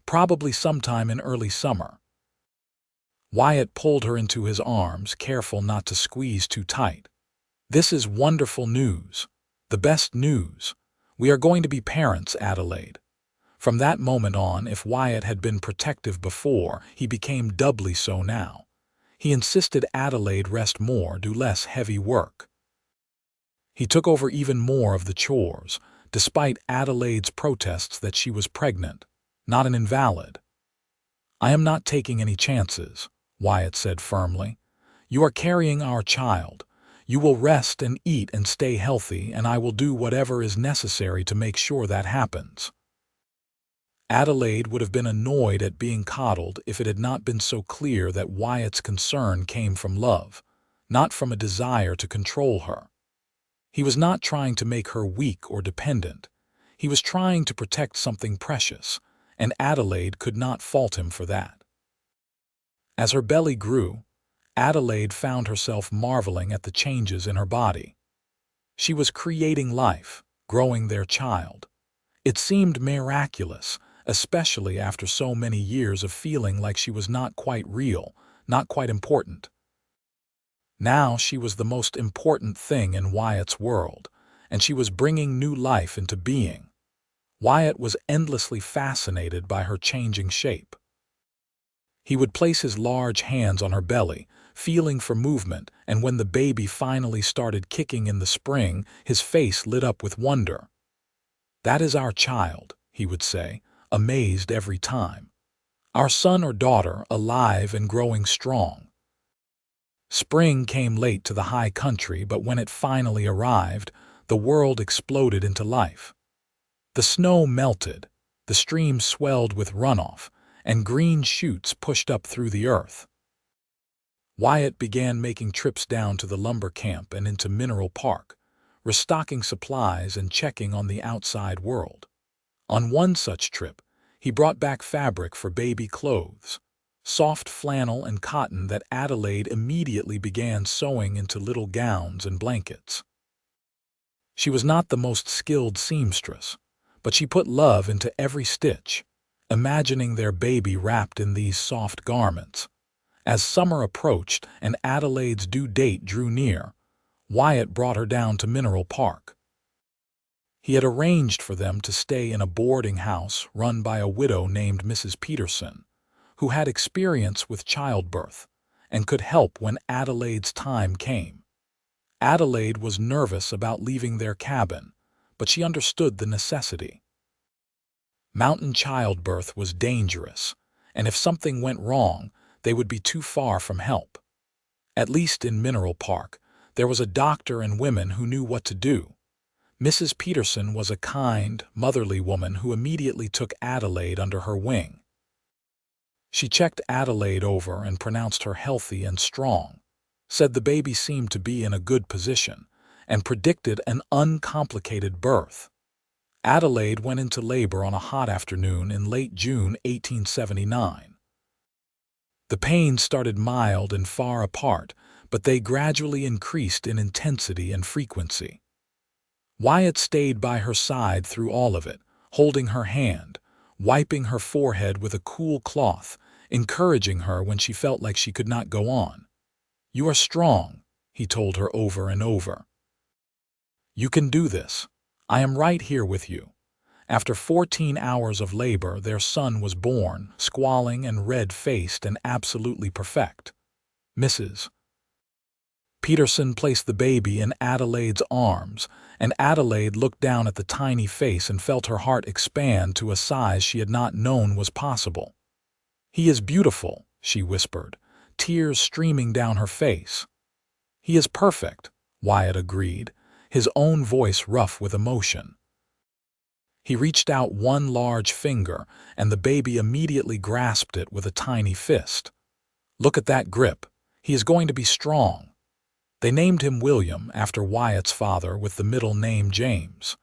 "Probably sometime in early summer." Wyatt pulled her into his arms, careful not to squeeze too tight. "This is wonderful news. The best news. We are going to be parents, Adelaide." From that moment on, if Wyatt had been protective before, he became doubly so now. He insisted Adelaide rest more, do less heavy work. He took over even more of the chores, despite Adelaide's protests that she was pregnant, not an invalid. "I am not taking any chances," Wyatt said firmly. "You are carrying our child. You will rest and eat and stay healthy, and I will do whatever is necessary to make sure that happens." Adelaide would have been annoyed at being coddled if it had not been so clear that Wyatt's concern came from love, not from a desire to control her. He was not trying to make her weak or dependent. He was trying to protect something precious, and Adelaide could not fault him for that. As her belly grew, Adelaide found herself marveling at the changes in her body. She was creating life, growing their child. It seemed miraculous, especially after so many years of feeling like she was not quite real, not quite important. Now she was the most important thing in Wyatt's world, and she was bringing new life into being. Wyatt was endlessly fascinated by her changing shape. He would place his large hands on her belly, feeling for movement, and when the baby finally started kicking in the spring, his face lit up with wonder. "That is our child," he would say, amazed every time. "Our son or daughter, alive and growing strong." Spring came late to the high country, but when it finally arrived, the world exploded into life. The snow melted, the streams swelled with runoff, and green shoots pushed up through the earth. Wyatt began making trips down to the lumber camp and into Mineral Park, restocking supplies and checking on the outside world. On one such trip, he brought back fabric for baby clothes, soft flannel and cotton that Adelaide immediately began sewing into little gowns and blankets. She was not the most skilled seamstress, but she put love into every stitch, imagining their baby wrapped in these soft garments. As summer approached and Adelaide's due date drew near, Wyatt brought her down to Mineral Park. He had arranged for them to stay in a boarding house run by a widow named Mrs. Peterson, who had experience with childbirth and could help when Adelaide's time came. Adelaide was nervous about leaving their cabin, but she understood the necessity. Mountain childbirth was dangerous, and if something went wrong, they would be too far from help. At least in Mineral Park, there was a doctor and women who knew what to do. Mrs. Peterson was a kind, motherly woman who immediately took Adelaide under her wing. She checked Adelaide over and pronounced her healthy and strong, said the baby seemed to be in a good position, and predicted an uncomplicated birth. Adelaide went into labor on a hot afternoon in late June 1879. The pains started mild and far apart, but they gradually increased in intensity and frequency. Wyatt stayed by her side through all of it, holding her hand, wiping her forehead with a cool cloth, encouraging her when she felt like she could not go on. "You are strong," he told her over and over. "You can do this. I am right here with you." After 14 hours of labor, their son was born, squalling and red-faced and absolutely perfect. Mrs. Peterson placed the baby in Adelaide's arms, and Adelaide looked down at the tiny face and felt her heart expand to a size she had not known was possible. "He is beautiful," she whispered, tears streaming down her face. "He is perfect," Wyatt agreed, his own voice rough with emotion. He reached out one large finger, and the baby immediately grasped it with a tiny fist. "Look at that grip. He is going to be strong." They named him William after Wyatt's father with the middle name James.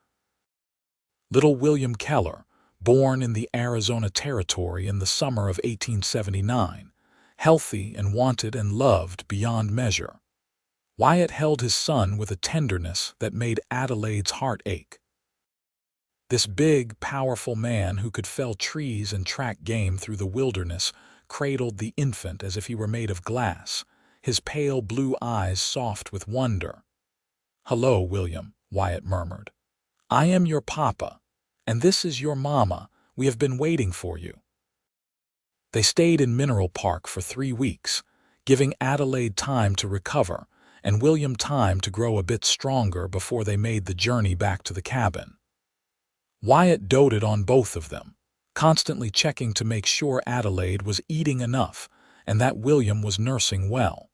Little William Keller, born in the Arizona Territory in the summer of 1879, healthy and wanted and loved beyond measure. Wyatt held his son with a tenderness that made Adelaide's heart ache. This big, powerful man who could fell trees and track game through the wilderness cradled the infant as if he were made of glass, his pale blue eyes soft with wonder. "Hello, William," Wyatt murmured. "I am your papa, and this is your mama. We have been waiting for you." They stayed in Mineral Park for 3 weeks, giving Adelaide time to recover and William time to grow a bit stronger before they made the journey back to the cabin. Wyatt doted on both of them, constantly checking to make sure Adelaide was eating enough and that William was nursing well.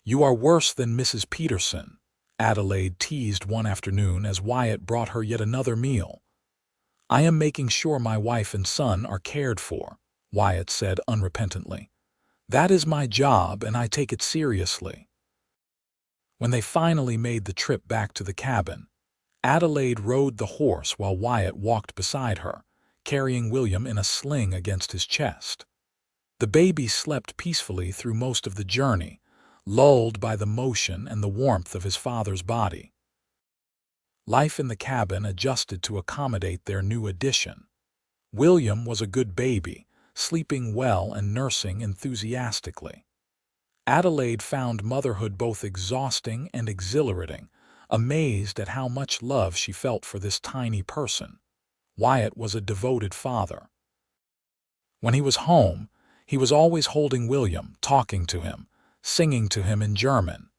"You are worse than Mrs. Peterson," Adelaide teased one afternoon as Wyatt brought her yet another meal. "I am making sure my wife and son are cared for," Wyatt said unrepentantly. "That is my job and I take it seriously." When they finally made the trip back to the cabin, Adelaide rode the horse while Wyatt walked beside her, carrying William in a sling against his chest. The baby slept peacefully through most of the journey, lulled by the motion and the warmth of his father's body. Life in the cabin adjusted to accommodate their new addition. William was a good baby, sleeping well and nursing enthusiastically. Adelaide found motherhood both exhausting and exhilarating, amazed at how much love she felt for this tiny person. Wyatt was a devoted father. When he was home, he was always holding William, talking to him, singing to him in German.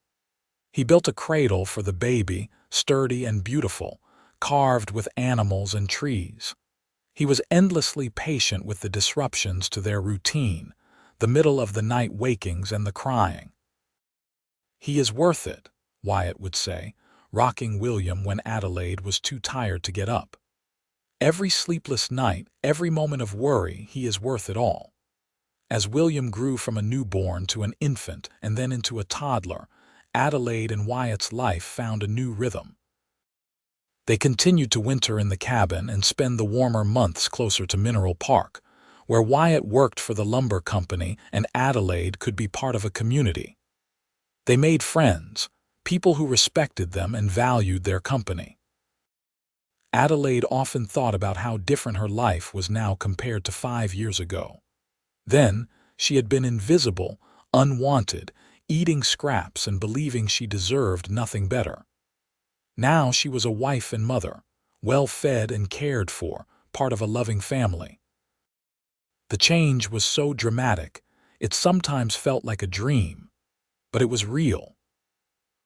He built a cradle for the baby, sturdy and beautiful, carved with animals and trees. He was endlessly patient with the disruptions to their routine, the middle of the night wakings and the crying. "He is worth it," Wyatt would say, rocking William when Adelaide was too tired to get up. "Every sleepless night, every moment of worry, he is worth it all." As William grew from a newborn to an infant and then into a toddler, Adelaide and Wyatt's life found a new rhythm. They continued to winter in the cabin and spend the warmer months closer to Mineral Park, where Wyatt worked for the lumber company and Adelaide could be part of a community. They made friends, people who respected them and valued their company. Adelaide often thought about how different her life was now compared to 5 years ago. Then, she had been invisible, unwanted, eating scraps and believing she deserved nothing better. Now she was a wife and mother, well-fed and cared for, part of a loving family. The change was so dramatic, it sometimes felt like a dream, but it was real.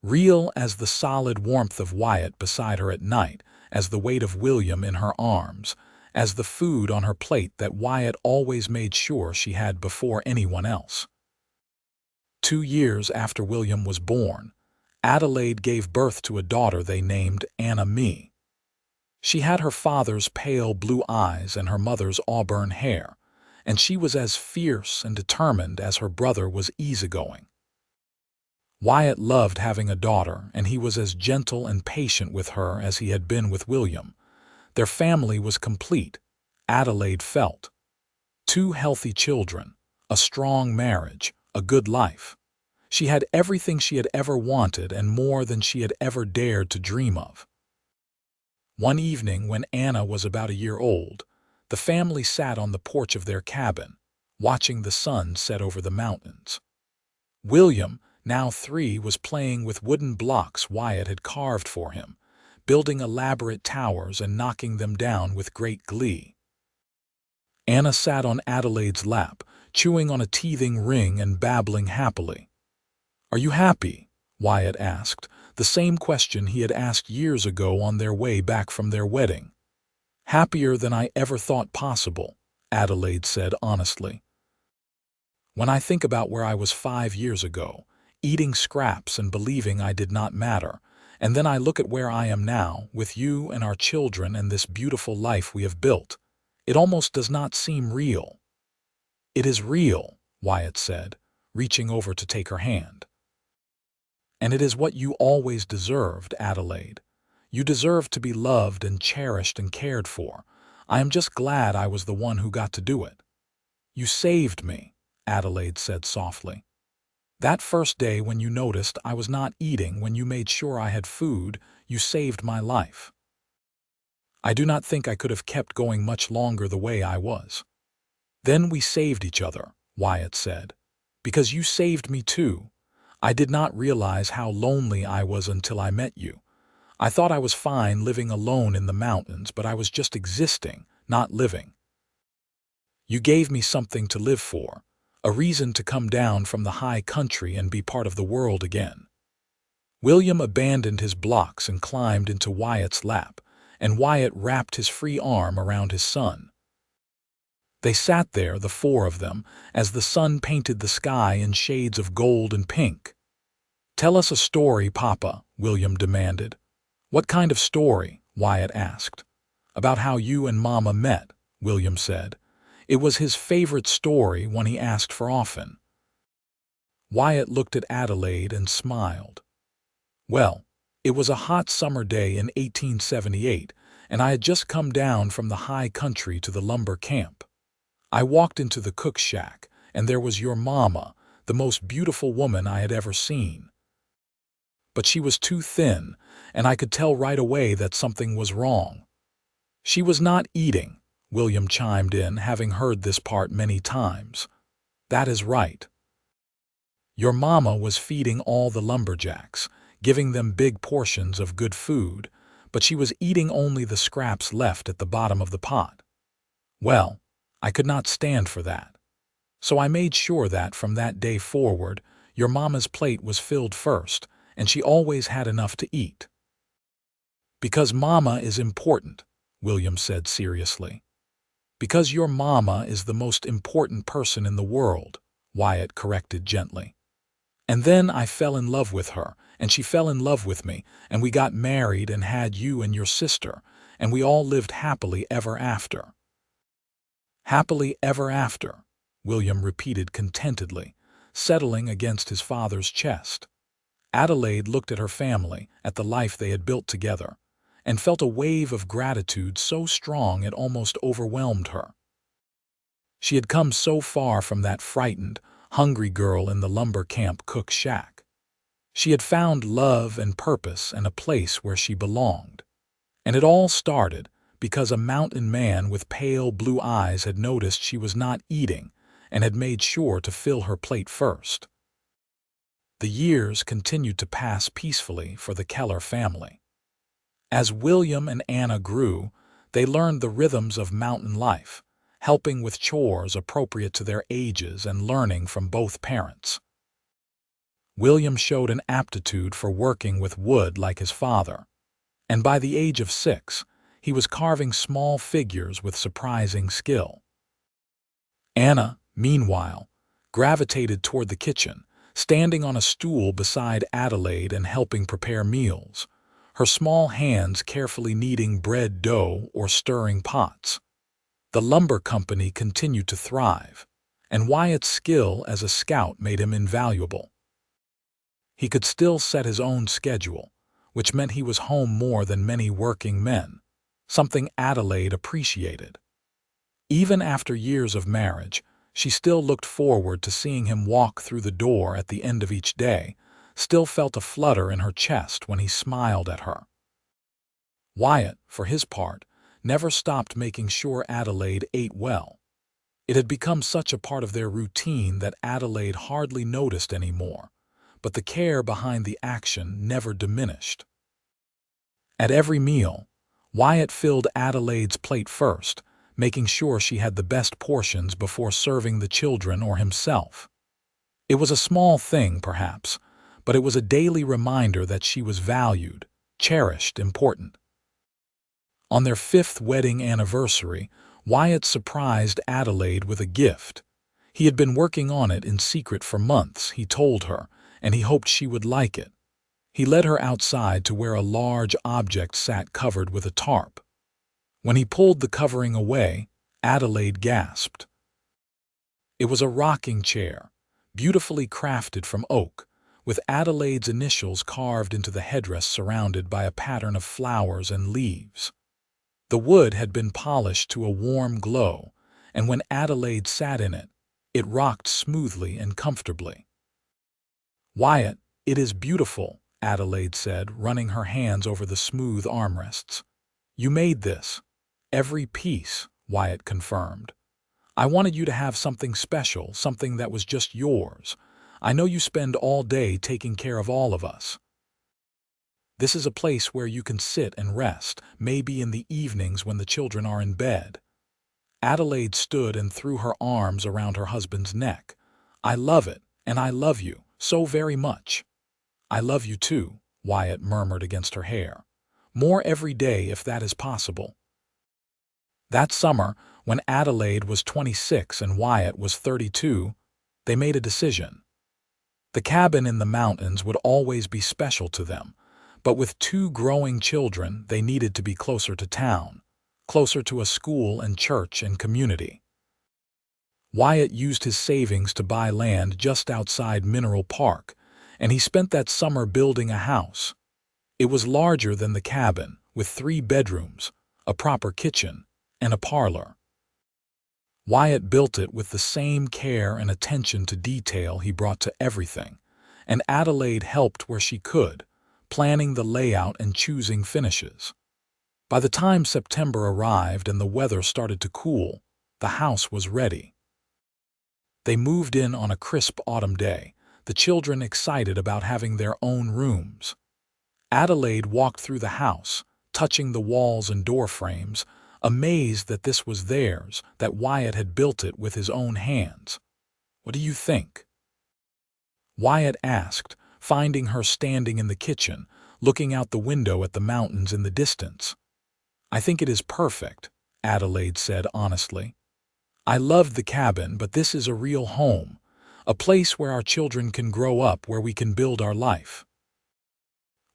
Real as the solid warmth of Wyatt beside her at night, as the weight of William in her arms, as the food on her plate that Wyatt always made sure she had before anyone else. 2 years after William was born, Adelaide gave birth to a daughter they named Anna-Me. She had her father's pale blue eyes and her mother's auburn hair, and she was as fierce and determined as her brother was easygoing. Wyatt loved having a daughter, and he was as gentle and patient with her as he had been with William. Their family was complete, Adelaide felt. 2 healthy children, a strong marriage, a good life. She had everything she had ever wanted and more than she had ever dared to dream of. One evening when Anna was about a year old, the family sat on the porch of their cabin, watching the sun set over the mountains. William, now 3, was playing with wooden blocks Wyatt had carved for him, building elaborate towers and knocking them down with great glee. Anna sat on Adelaide's lap, chewing on a teething ring and babbling happily. "Are you happy?" Wyatt asked, the same question he had asked years ago on their way back from their wedding. "Happier than I ever thought possible," Adelaide said honestly. "When I think about where I was 5 years ago, eating scraps and believing I did not matter, and then I look at where I am now, with you and our children and this beautiful life we have built, it almost does not seem real." "It is real," Wyatt said, reaching over to take her hand. "And it is what you always deserved, Adelaide. You deserve to be loved and cherished and cared for. I am just glad I was the one who got to do it." "You saved me," Adelaide said softly. "That first day when you noticed I was not eating, when you made sure I had food, you saved my life. I do not think I could have kept going much longer the way I was." "Then we saved each other," Wyatt said, "because you saved me too. I did not realize how lonely I was until I met you. I thought I was fine living alone in the mountains, but I was just existing, not living. You gave me something to live for, a reason to come down from the high country and be part of the world again." William abandoned his blocks and climbed into Wyatt's lap, and Wyatt wrapped his free arm around his son. They sat there, the 4 of them, as the sun painted the sky in shades of gold and pink. "Tell us a story, Papa," William demanded. "What kind of story?" Wyatt asked. "About how you and Mama met," William said. It was his favorite story, one he asked for often. Wyatt looked at Adelaide and smiled. Well, it was a hot summer day in 1878, and I had just come down from the high country to the lumber camp. I walked into the cook shack, and there was your mama, the most beautiful woman I had ever seen. But she was too thin, and I could tell right away that something was wrong. She was not eating, William chimed in, having heard this part many times. That is right. Your mama was feeding all the lumberjacks, giving them big portions of good food, but she was eating only the scraps left at the bottom of the pot. Well, I could not stand for that. So I made sure that from that day forward, your mama's plate was filled first, and she always had enough to eat. Because mama is important, William said seriously. Because your mama is the most important person in the world, Wyatt corrected gently. And then I fell in love with her, and she fell in love with me, and we got married and had you and your sister, and we all lived happily ever after. Happily ever after, William repeated contentedly, settling against his father's chest. Adelaide looked at her family, at the life they had built together, and felt a wave of gratitude so strong it almost overwhelmed her. She had come so far from that frightened, hungry girl in the lumber camp cook shack. She had found love and purpose and a place where she belonged. And it all started because a mountain man with pale blue eyes had noticed she was not eating and had made sure to fill her plate first. The years continued to pass peacefully for the Keller family. As William and Anna grew, they learned the rhythms of mountain life, helping with chores appropriate to their ages and learning from both parents. William showed an aptitude for working with wood like his father, and by the age of 6, he was carving small figures with surprising skill. Anna, meanwhile, gravitated toward the kitchen, standing on a stool beside Adelaide and helping prepare meals, her small hands carefully kneading bread dough or stirring pots. The lumber company continued to thrive, and Wyatt's skill as a scout made him invaluable. He could still set his own schedule, which meant he was home more than many working men, something Adelaide appreciated. Even after years of marriage, she still looked forward to seeing him walk through the door at the end of each day, still felt a flutter in her chest when he smiled at her. Wyatt, for his part, never stopped making sure Adelaide ate well. It had become such a part of their routine that Adelaide hardly noticed anymore, but the care behind the action never diminished. At every meal, Wyatt filled Adelaide's plate first, making sure she had the best portions before serving the children or himself. It was a small thing, perhaps, but it was a daily reminder that she was valued, cherished, important. On their 5th wedding anniversary, Wyatt surprised Adelaide with a gift. He had been working on it in secret for months, he told her, and he hoped she would like it. He led her outside to where a large object sat covered with a tarp. When he pulled the covering away, Adelaide gasped. It was a rocking chair, beautifully crafted from oak, with Adelaide's initials carved into the headrest surrounded by a pattern of flowers and leaves. The wood had been polished to a warm glow, and when Adelaide sat in it, it rocked smoothly and comfortably. "Wyatt, it is beautiful," Adelaide said, running her hands over the smooth armrests. "You made this." "Every piece," Wyatt confirmed. "I wanted you to have something special, something that was just yours. I know you spend all day taking care of all of us. This is a place where you can sit and rest, maybe in the evenings when the children are in bed." Adelaide stood and threw her arms around her husband's neck. "I love it, and I love you so very much." "I love you too," Wyatt murmured against her hair. "More every day if that is possible." That summer, when Adelaide was 26 and Wyatt was 32, they made a decision. The cabin in the mountains would always be special to them, but with 2 growing children, they needed to be closer to town, closer to a school and church and community. Wyatt used his savings to buy land just outside Mineral Park, and he spent that summer building a house. It was larger than the cabin, with 3 bedrooms, a proper kitchen, and a parlor. Wyatt built it with the same care and attention to detail he brought to everything, and Adelaide helped where she could, planning the layout and choosing finishes. By the time September arrived and the weather started to cool, the house was ready. They moved in on a crisp autumn day, the children excited about having their own rooms. Adelaide walked through the house, touching the walls and door frames, amazed that this was theirs, that Wyatt had built it with his own hands. "What do you think?" Wyatt asked, finding her standing in the kitchen, looking out the window at the mountains in the distance. "I think it is perfect," Adelaide said honestly. "I loved the cabin, but this is a real home, a place where our children can grow up, where we can build our life."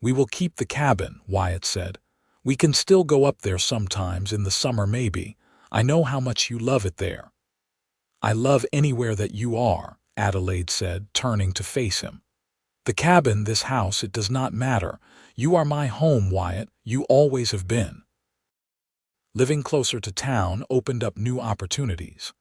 "We will keep the cabin," Wyatt said. "We can still go up there sometimes in the summer maybe. I know how much you love it there." "I love anywhere that you are," Adelaide said, turning to face him. "The cabin, this house, it does not matter. You are my home, Wyatt. You always have been." Living closer to town opened up new opportunities.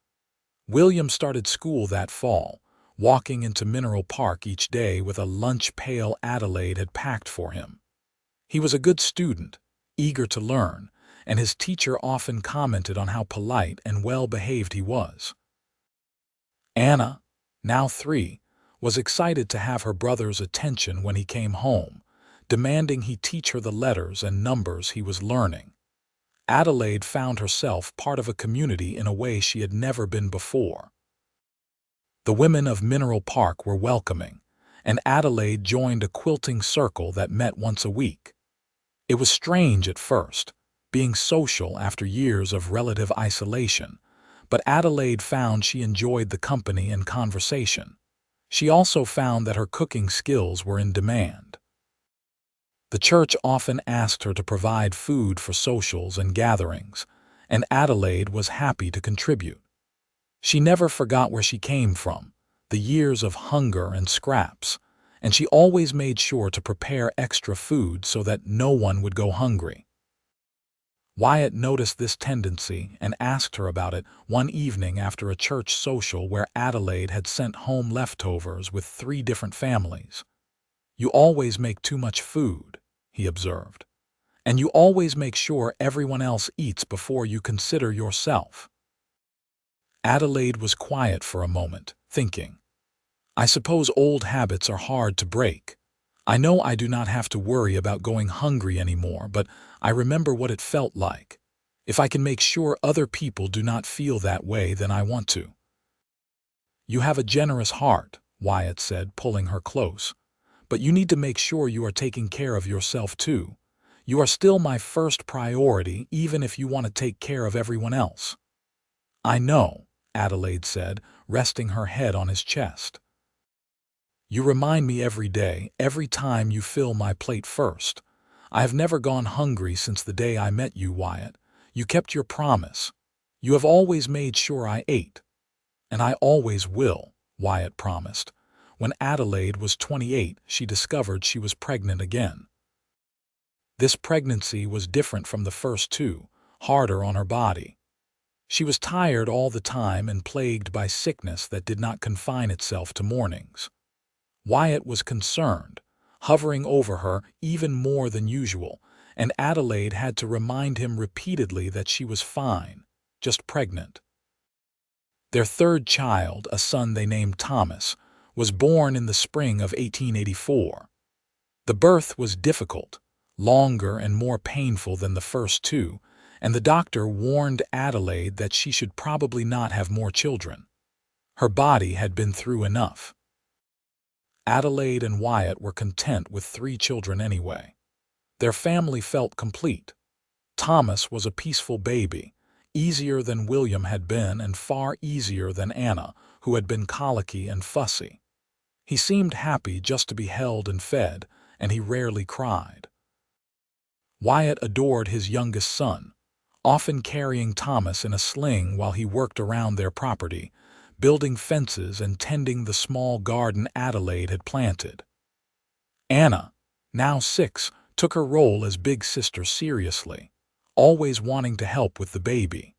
William started school that fall, walking into Mineral Park each day with a lunch pail Adelaide had packed for him. He was a good student, eager to learn, and his teacher often commented on how polite and well-behaved he was. Anna, now 3, was excited to have her brother's attention when he came home, demanding he teach her the letters and numbers he was learning. Adelaide found herself part of a community in a way she had never been before. The women of Mineral Park were welcoming, and Adelaide joined a quilting circle that met once a week. It was strange at first, being social after years of relative isolation, but Adelaide found she enjoyed the company and conversation. She also found that her cooking skills were in demand. The church often asked her to provide food for socials and gatherings, and Adelaide was happy to contribute. She never forgot where she came from, the years of hunger and scraps, and she always made sure to prepare extra food so that no one would go hungry. Wyatt noticed this tendency and asked her about it one evening after a church social where Adelaide had sent home leftovers with 3 different families. "You always make too much food," he observed, "and you always make sure everyone else eats before you consider yourself." Adelaide was quiet for a moment, thinking, "I suppose old habits are hard to break. I know I do not have to worry about going hungry anymore, but I remember what it felt like. If I can make sure other people do not feel that way, then I want to." "You have a generous heart," Wyatt said, pulling her close, "but you need to make sure you are taking care of yourself too. You are still my first priority, even if you want to take care of everyone else." "I know," Adelaide said, resting her head on his chest. "You remind me every day, every time you fill my plate first. I have never gone hungry since the day I met you, Wyatt. You kept your promise. You have always made sure I ate." "And I always will," Wyatt promised. When Adelaide was 28, she discovered she was pregnant again. This pregnancy was different from the first 2, harder on her body. She was tired all the time and plagued by sickness that did not confine itself to mornings. Wyatt was concerned, hovering over her even more than usual, and Adelaide had to remind him repeatedly that she was fine, just pregnant. Their 3rd child, a son they named Thomas, was born in the spring of 1884. The birth was difficult, longer and more painful than the first 2, and the doctor warned Adelaide that she should probably not have more children. Her body had been through enough. Adelaide and Wyatt were content with 3 children anyway. Their family felt complete. Thomas was a peaceful baby, easier than William had been and far easier than Anna, who had been colicky and fussy. He seemed happy just to be held and fed, and he rarely cried. Wyatt adored his youngest son, often carrying Thomas in a sling while he worked around their property, building fences and tending the small garden Adelaide had planted. Anna, now 6, took her role as big sister seriously, always wanting to help with the baby.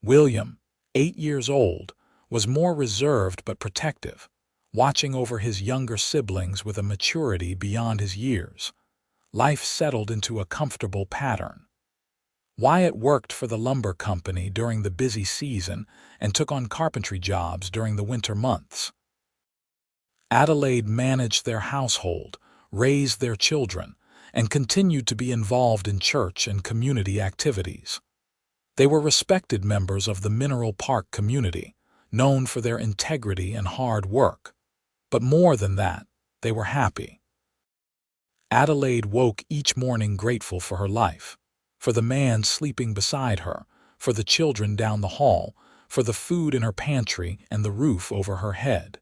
William, 8 years old, was more reserved but protective, watching over his younger siblings with a maturity beyond his years. Life settled into a comfortable pattern. Wyatt worked for the lumber company during the busy season and took on carpentry jobs during the winter months. Adelaide managed their household, raised their children, and continued to be involved in church and community activities. They were respected members of the Mineral Park community, known for their integrity and hard work. But more than that, they were happy. Adelaide woke each morning grateful for her life, for the man sleeping beside her, for the children down the hall, for the food in her pantry and the roof over her head.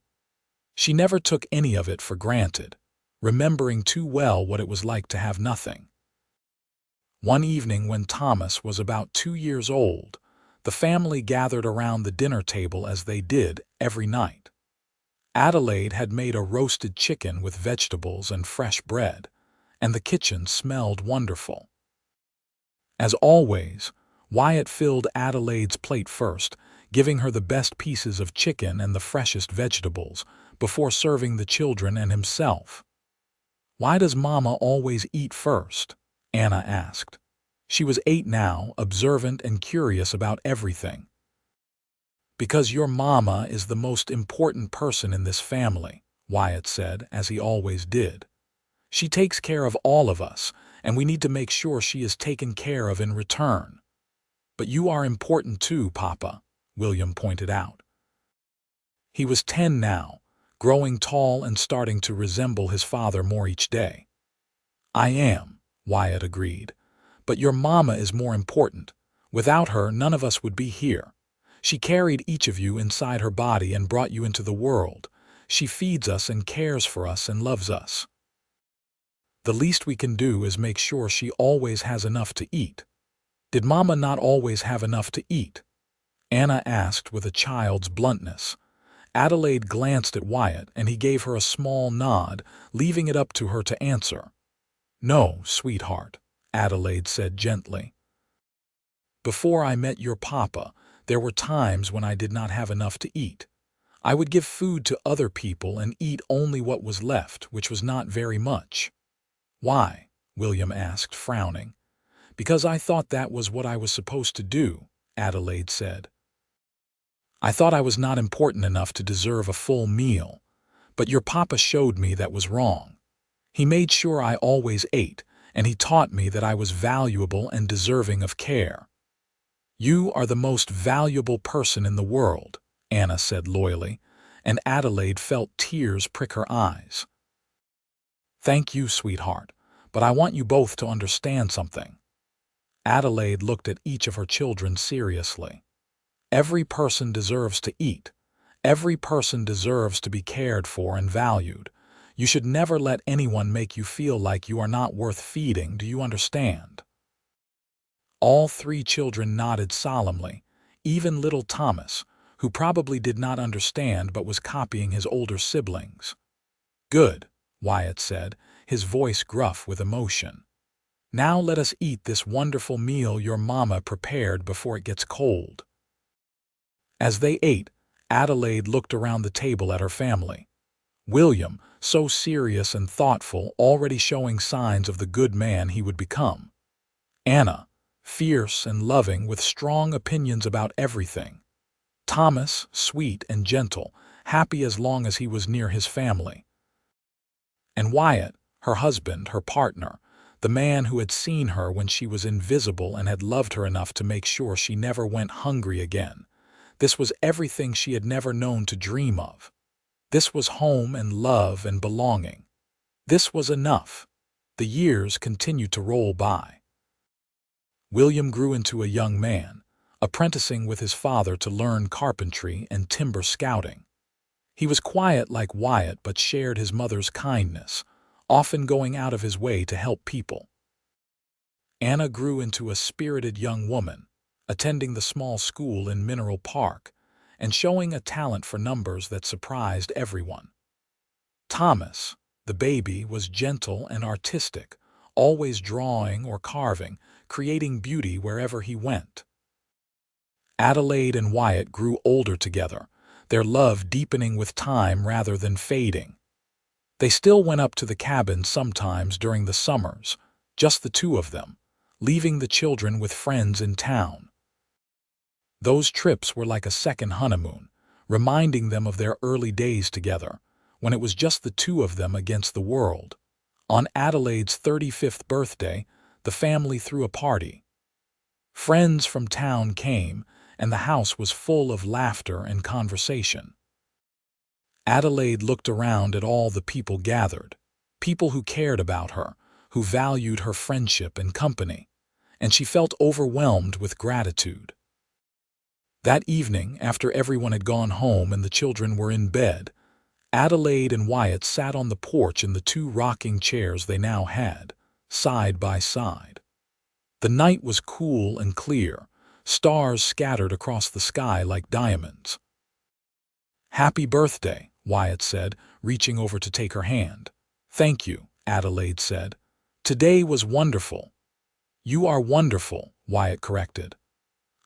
She never took any of it for granted, remembering too well what it was like to have nothing. One evening when Thomas was about 2 years old, the family gathered around the dinner table as they did every night. Adelaide had made a roasted chicken with vegetables and fresh bread, and the kitchen smelled wonderful. As always, Wyatt filled Adelaide's plate first, giving her the best pieces of chicken and the freshest vegetables, before serving the children and himself. "Why does Mama always eat first?" Anna asked. She was 8 now, observant and curious about everything. "Because your Mama is the most important person in this family," Wyatt said, as he always did. "She takes care of all of us, and we need to make sure she is taken care of in return." "But you are important too, Papa," William pointed out. He was 10 now, growing tall and starting to resemble his father more each day. "I am," Wyatt agreed. "But your Mama is more important. Without her, none of us would be here. She carried each of you inside her body and brought you into the world. She feeds us and cares for us and loves us. The least we can do is make sure she always has enough to eat." "Did Mama not always have enough to eat?" Anna asked with a child's bluntness. Adelaide glanced at Wyatt, and he gave her a small nod, leaving it up to her to answer. "No, sweetheart," Adelaide said gently. "Before I met your papa, there were times when I did not have enough to eat. I would give food to other people and eat only what was left, which was not very much." "Why?" William asked, frowning. "Because I thought that was what I was supposed to do," Adelaide said. "I thought I was not important enough to deserve a full meal. But your papa showed me that was wrong. He made sure I always ate, and he taught me that I was valuable and deserving of care." "You are the most valuable person in the world," Anna said loyally, and Adelaide felt tears prick her eyes. "Thank you, sweetheart, but I want you both to understand something." Adelaide looked at each of her children seriously. "Every person deserves to eat. Every person deserves to be cared for and valued. You should never let anyone make you feel like you are not worth feeding, do you understand?" All 3 children nodded solemnly, even little Thomas, who probably did not understand but was copying his older siblings. "Good," Wyatt said, his voice gruff with emotion. "Now let us eat this wonderful meal your Mama prepared before it gets cold." As they ate, Adelaide looked around the table at her family. William, so serious and thoughtful, already showing signs of the good man he would become. Anna, fierce and loving with strong opinions about everything. Thomas, sweet and gentle, happy as long as he was near his family. And Wyatt, her husband, her partner, the man who had seen her when she was invisible and had loved her enough to make sure she never went hungry again. This was everything she had never known to dream of. This was home and love and belonging. This was enough. The years continued to roll by. William grew into a young man, apprenticing with his father to learn carpentry and timber scouting. He was quiet like Wyatt but shared his mother's kindness, often going out of his way to help people. Anna grew into a spirited young woman, attending the small school in Mineral Park, and showing a talent for numbers that surprised everyone. Thomas, The baby was gentle and artistic, always drawing or carving, creating beauty wherever he went. Adelaide and Wyatt grew older together, their love deepening with time rather than fading. They still went up to the cabin sometimes during the summers, just the two of them, leaving the children with friends in town. Those trips were like a second honeymoon, reminding them of their early days together, when it was just the two of them against the world. On Adelaide's 35th birthday, the family threw a party. Friends from town came, and the house was full of laughter and conversation. Adelaide looked around at all the people gathered, people who cared about her, who valued her friendship and company, and she felt overwhelmed with gratitude. That evening, after everyone had gone home and the children were in bed, Adelaide and Wyatt sat on the porch in the two rocking chairs they now had, side by side. The night was cool and clear, stars scattered across the sky like diamonds. "Happy birthday," Wyatt said, reaching over to take her hand. "Thank you," Adelaide said. "Today was wonderful." "You are wonderful," Wyatt corrected.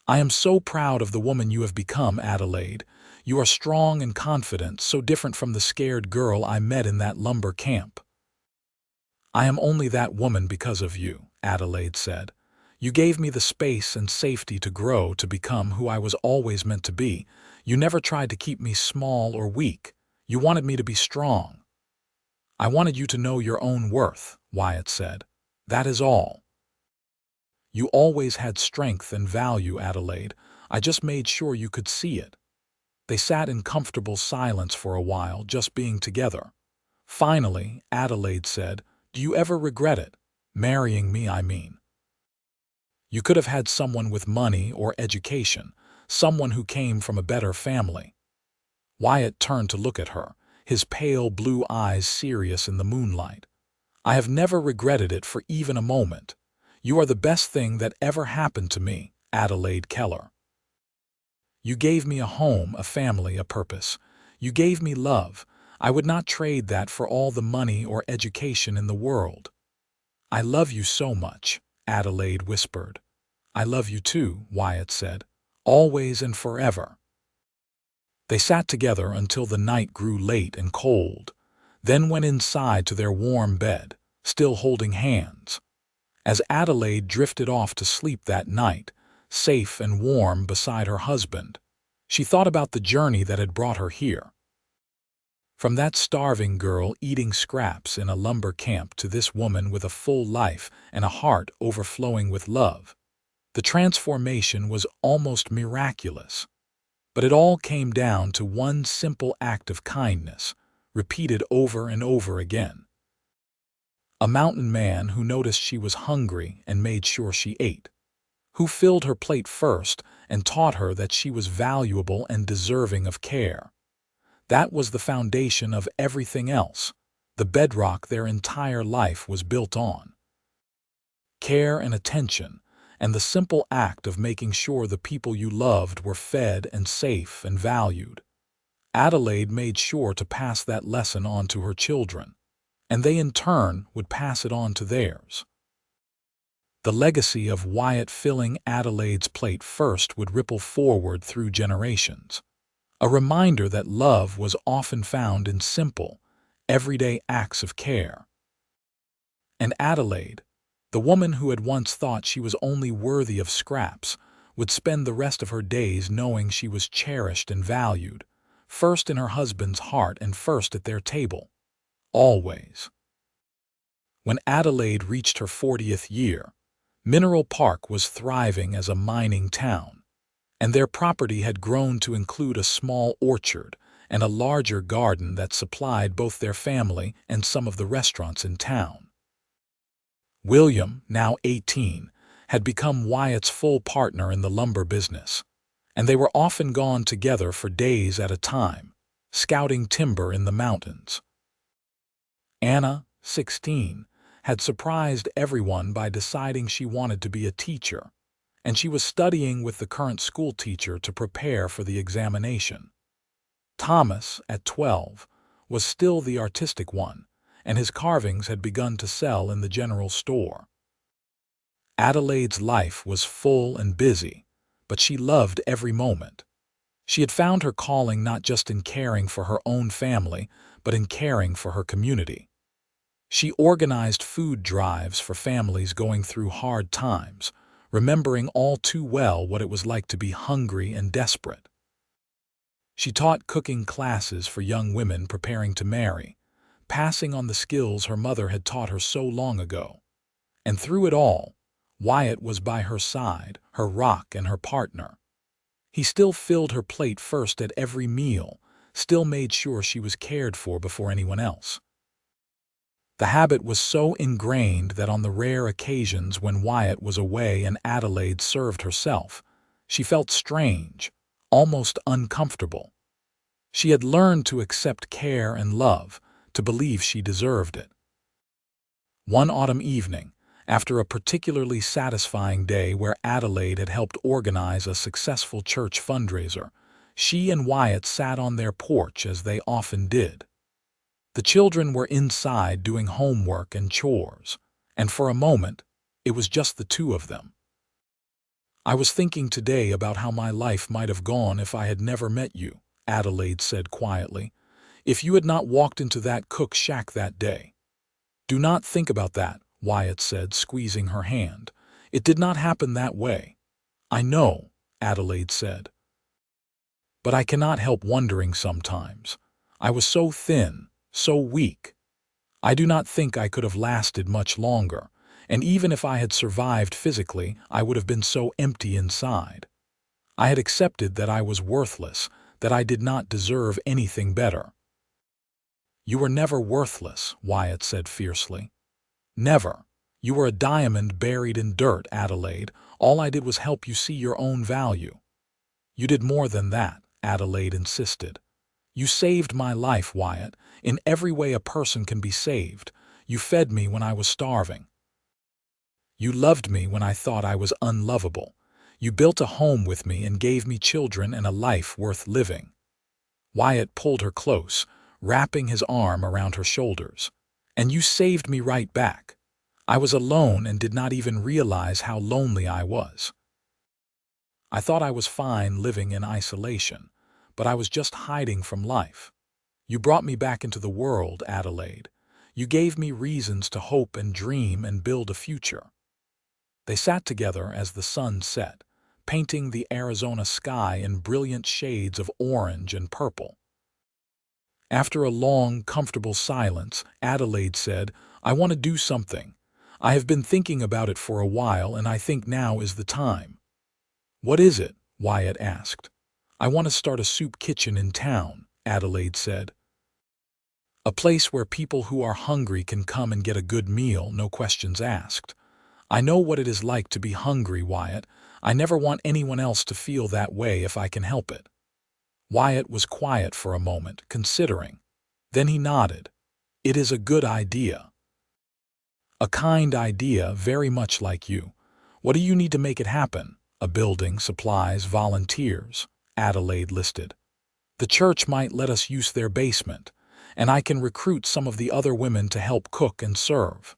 "I am so proud of the woman you have become, Adelaide. You are strong and confident, so different from the scared girl I met in that lumber camp." "I am only that woman because of you," Adelaide said. "You gave me the space and safety to grow to become who I was always meant to be. You never tried to keep me small or weak. You wanted me to be strong." "I wanted you to know your own worth," Wyatt said. "That is all." "You always had strength and value, Adelaide. I just made sure you could see it." They sat in comfortable silence for a while, just being together. Finally, Adelaide said, "Do you ever regret it? Marrying me, I mean." "You could have had someone with money or education, someone who came from a better family." Wyatt turned to look at her, his pale blue eyes serious in the moonlight. "I have never regretted it for even a moment. You are the best thing that ever happened to me, Adelaide Keller. You gave me a home, a family, a purpose. You gave me love. I would not trade that for all the money or education in the world." "I love you so much," Adelaide whispered. "I love you too," Wyatt said. "Always and forever." They sat together until the night grew late and cold, then went inside to their warm bed, still holding hands. As Adelaide drifted off to sleep that night, safe and warm beside her husband, she thought about the journey that had brought her here. From that starving girl eating scraps in a lumber camp to this woman with a full life and a heart overflowing with love. The transformation was almost miraculous. But it all came down to one simple act of kindness, repeated over and over again. A mountain man who noticed she was hungry and made sure she ate, who filled her plate first and taught her that she was valuable and deserving of care. That was the foundation of everything else, the bedrock their entire life was built on. Care and attention, and the simple act of making sure the people you loved were fed and safe and valued. Adelaide made sure to pass that lesson on to her children, and they in turn would pass it on to theirs. The legacy of Wyatt filling Adelaide's plate first would ripple forward through generations, a reminder that love was often found in simple, everyday acts of care. And Adelaide, the woman who had once thought she was only worthy of scraps, would spend the rest of her days knowing she was cherished and valued, first in her husband's heart and first at their table. Always. When Adelaide reached her 40th year, Mineral Park was thriving as a mining town, and their property had grown to include a small orchard and a larger garden that supplied both their family and some of the restaurants in town. William, now 18, had become Wyatt's full partner in the lumber business, and they were often gone together for days at a time, scouting timber in the mountains. Anna, 16, had surprised everyone by deciding she wanted to be a teacher, and she was studying with the current school teacher to prepare for the examination. Thomas, at 12, was still the artistic one, and his carvings had begun to sell in the general store. Adelaide's life was full and busy, but she loved every moment. She had found her calling not just in caring for her own family, but in caring for her community. She organized food drives for families going through hard times, remembering all too well what it was like to be hungry and desperate. She taught cooking classes for young women preparing to marry, passing on the skills her mother had taught her so long ago. And through it all, Wyatt was by her side, her rock and her partner. He still filled her plate first at every meal, still made sure she was cared for before anyone else. The habit was so ingrained that on the rare occasions when Wyatt was away and Adelaide served herself, she felt strange, almost uncomfortable. She had learned to accept care and love, to believe she deserved it. One autumn evening, after a particularly satisfying day where Adelaide had helped organize a successful church fundraiser, she and Wyatt sat on their porch as they often did. The children were inside doing homework and chores, and for a moment, it was just the two of them. "I was thinking today about how my life might have gone if I had never met you," Adelaide said quietly. "If you had not walked into that cook shack that day." "Do not think about that," Wyatt said, squeezing her hand. "It did not happen that way." "I know," Adelaide said. "But I cannot help wondering sometimes. I was so thin, so weak. I do not think I could have lasted much longer, and even if I had survived physically, I would have been so empty inside. I had accepted that I was worthless, that I did not deserve anything better." "You were never worthless," Wyatt said fiercely. "Never. You were a diamond buried in dirt, Adelaide. All I did was help you see your own value." "You did more than that," Adelaide insisted. "You saved my life, Wyatt, in every way a person can be saved. You fed me when I was starving. You loved me when I thought I was unlovable. You built a home with me and gave me children and a life worth living." Wyatt pulled her close, wrapping his arm around her shoulders. "And you saved me right back. I was alone and did not even realize how lonely I was. I thought I was fine living in isolation, but I was just hiding from life. You brought me back into the world, Adelaide. You gave me reasons to hope and dream and build a future." They sat together as the sun set, painting the Arizona sky in brilliant shades of orange and purple. After a long, comfortable silence, Adelaide said, "I want to do something. I have been thinking about it for a while, and I think now is the time." "What is it?" Wyatt asked. "I want to start a soup kitchen in town," Adelaide said. "A place where people who are hungry can come and get a good meal, no questions asked. I know what it is like to be hungry, Wyatt. I never want anyone else to feel that way if I can help it." Wyatt was quiet for a moment, considering. Then he nodded. "It is a good idea. A kind idea, very much like you. What do you need to make it happen?" "A building, supplies, volunteers," Adelaide listed. "The church might let us use their basement, and I can recruit some of the other women to help cook and serve."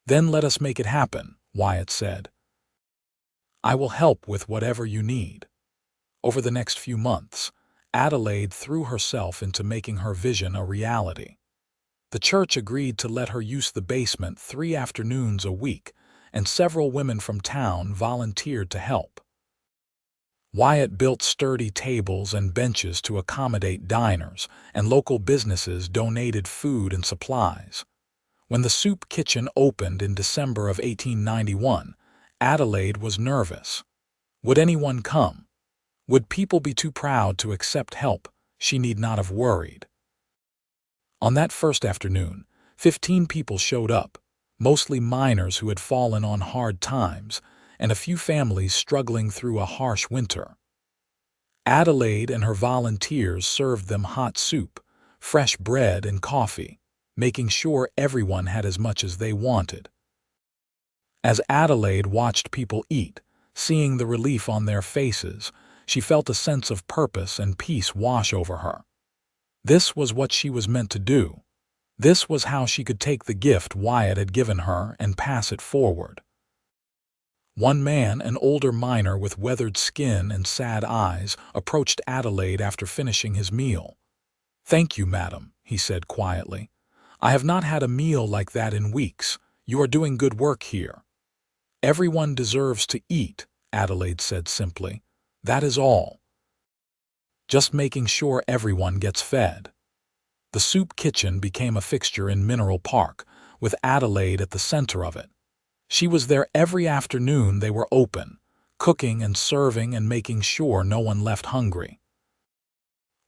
"Then let us make it happen," Wyatt said. "I will help with whatever you need." Over the next few months, Adelaide threw herself into making her vision a reality. The church agreed to let her use the basement 3 afternoons a week, and several women from town volunteered to help. Wyatt built sturdy tables and benches to accommodate diners, and local businesses donated food and supplies. When the soup kitchen opened in December of 1891, Adelaide was nervous. Would anyone come? Would people be too proud to accept help? She need not have worried. On that first afternoon, 15 people showed up, mostly miners who had fallen on hard times, and a few families struggling through a harsh winter. Adelaide and her volunteers served them hot soup, fresh bread and coffee, making sure everyone had as much as they wanted. As Adelaide watched people eat, seeing the relief on their faces, she felt a sense of purpose and peace wash over her. This was what she was meant to do. This was how she could take the gift Wyatt had given her and pass it forward. One man, an older miner with weathered skin and sad eyes, approached Adelaide after finishing his meal. "Thank you, madam," he said quietly. "I have not had a meal like that in weeks. You are doing good work here." "Everyone deserves to eat," Adelaide said simply. "That is all. Just making sure everyone gets fed." The soup kitchen became a fixture in Mineral Park, with Adelaide at the center of it. She was there every afternoon they were open, cooking and serving and making sure no one left hungry.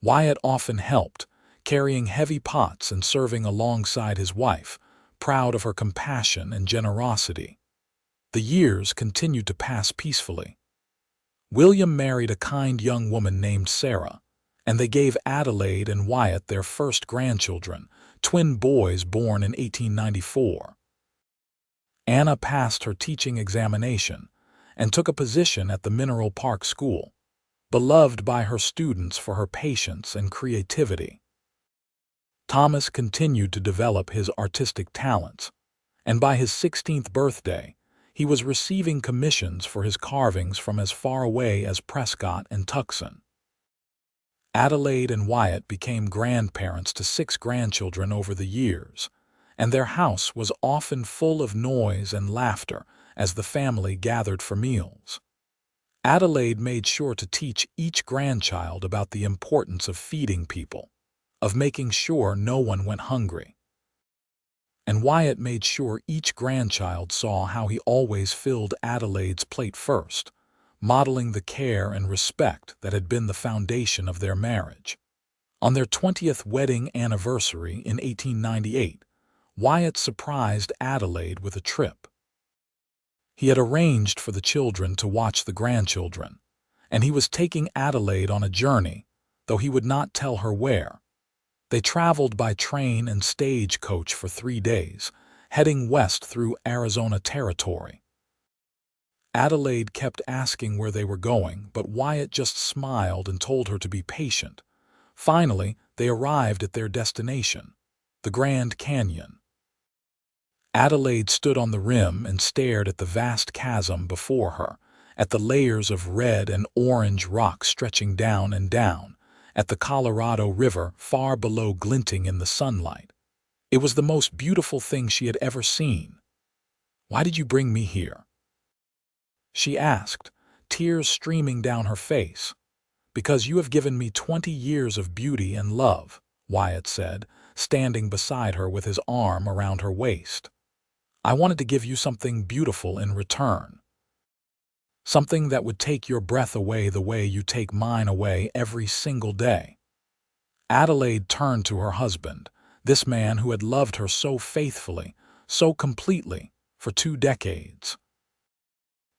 Wyatt often helped, carrying heavy pots and serving alongside his wife, proud of her compassion and generosity. The years continued to pass peacefully. William married a kind young woman named Sarah, and they gave Adelaide and Wyatt their first grandchildren, twin boys born in 1894. Anna passed her teaching examination and took a position at the Mineral Park School, beloved by her students for her patience and creativity. Thomas continued to develop his artistic talents, and by his 16th birthday, he was receiving commissions for his carvings from as far away as Prescott and Tucson. Adelaide and Wyatt became grandparents to 6 grandchildren over the years, and their house was often full of noise and laughter as the family gathered for meals. Adelaide made sure to teach each grandchild about the importance of feeding people, of making sure no one went hungry. And Wyatt made sure each grandchild saw how he always filled Adelaide's plate first, modeling the care and respect that had been the foundation of their marriage. On their 20th wedding anniversary in 1898, Wyatt surprised Adelaide with a trip. He had arranged for the children to watch the grandchildren, and he was taking Adelaide on a journey, though he would not tell her where. They traveled by train and stagecoach for 3 days, heading west through Arizona territory. Adelaide kept asking where they were going, but Wyatt just smiled and told her to be patient. Finally, they arrived at their destination, the Grand Canyon. Adelaide stood on the rim and stared at the vast chasm before her, at the layers of red and orange rock stretching down and down, at the Colorado River far below glinting in the sunlight. It was the most beautiful thing she had ever seen. "Why did you bring me here?" she asked, tears streaming down her face. "Because you have given me 20 years of beauty and love," Wyatt said, standing beside her with his arm around her waist. "I wanted to give you something beautiful in return. Something that would take your breath away the way you take mine away every single day." Adelaide turned to her husband, this man who had loved her so faithfully, so completely, for 2 decades.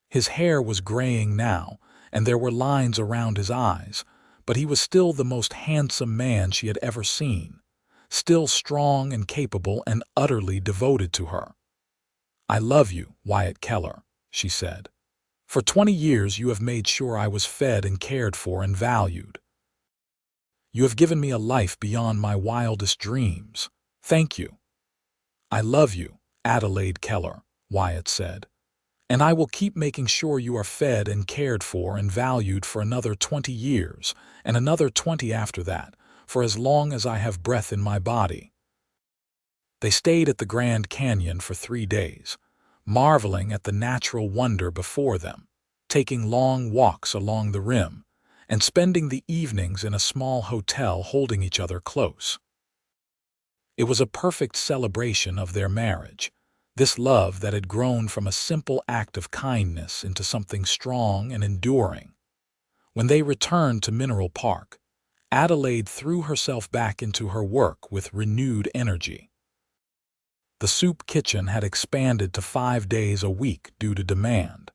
His hair was graying now, and there were lines around his eyes, but he was still the most handsome man she had ever seen, still strong and capable and utterly devoted to her. "I love you, Wyatt Keller," she said. "For 20 years you have made sure I was fed and cared for and valued. You have given me a life beyond my wildest dreams. Thank you." "I love you, Adelaide Keller," Wyatt said. "And I will keep making sure you are fed and cared for and valued for another 20 years, and another 20 after that, for as long as I have breath in my body." They stayed at the Grand Canyon for 3 days, marveling at the natural wonder before them, taking long walks along the rim, and spending the evenings in a small hotel holding each other close. It was a perfect celebration of their marriage, this love that had grown from a simple act of kindness into something strong and enduring. When they returned to Mineral Park, Adelaide threw herself back into her work with renewed energy. The soup kitchen had expanded to 5 days a week due to demand,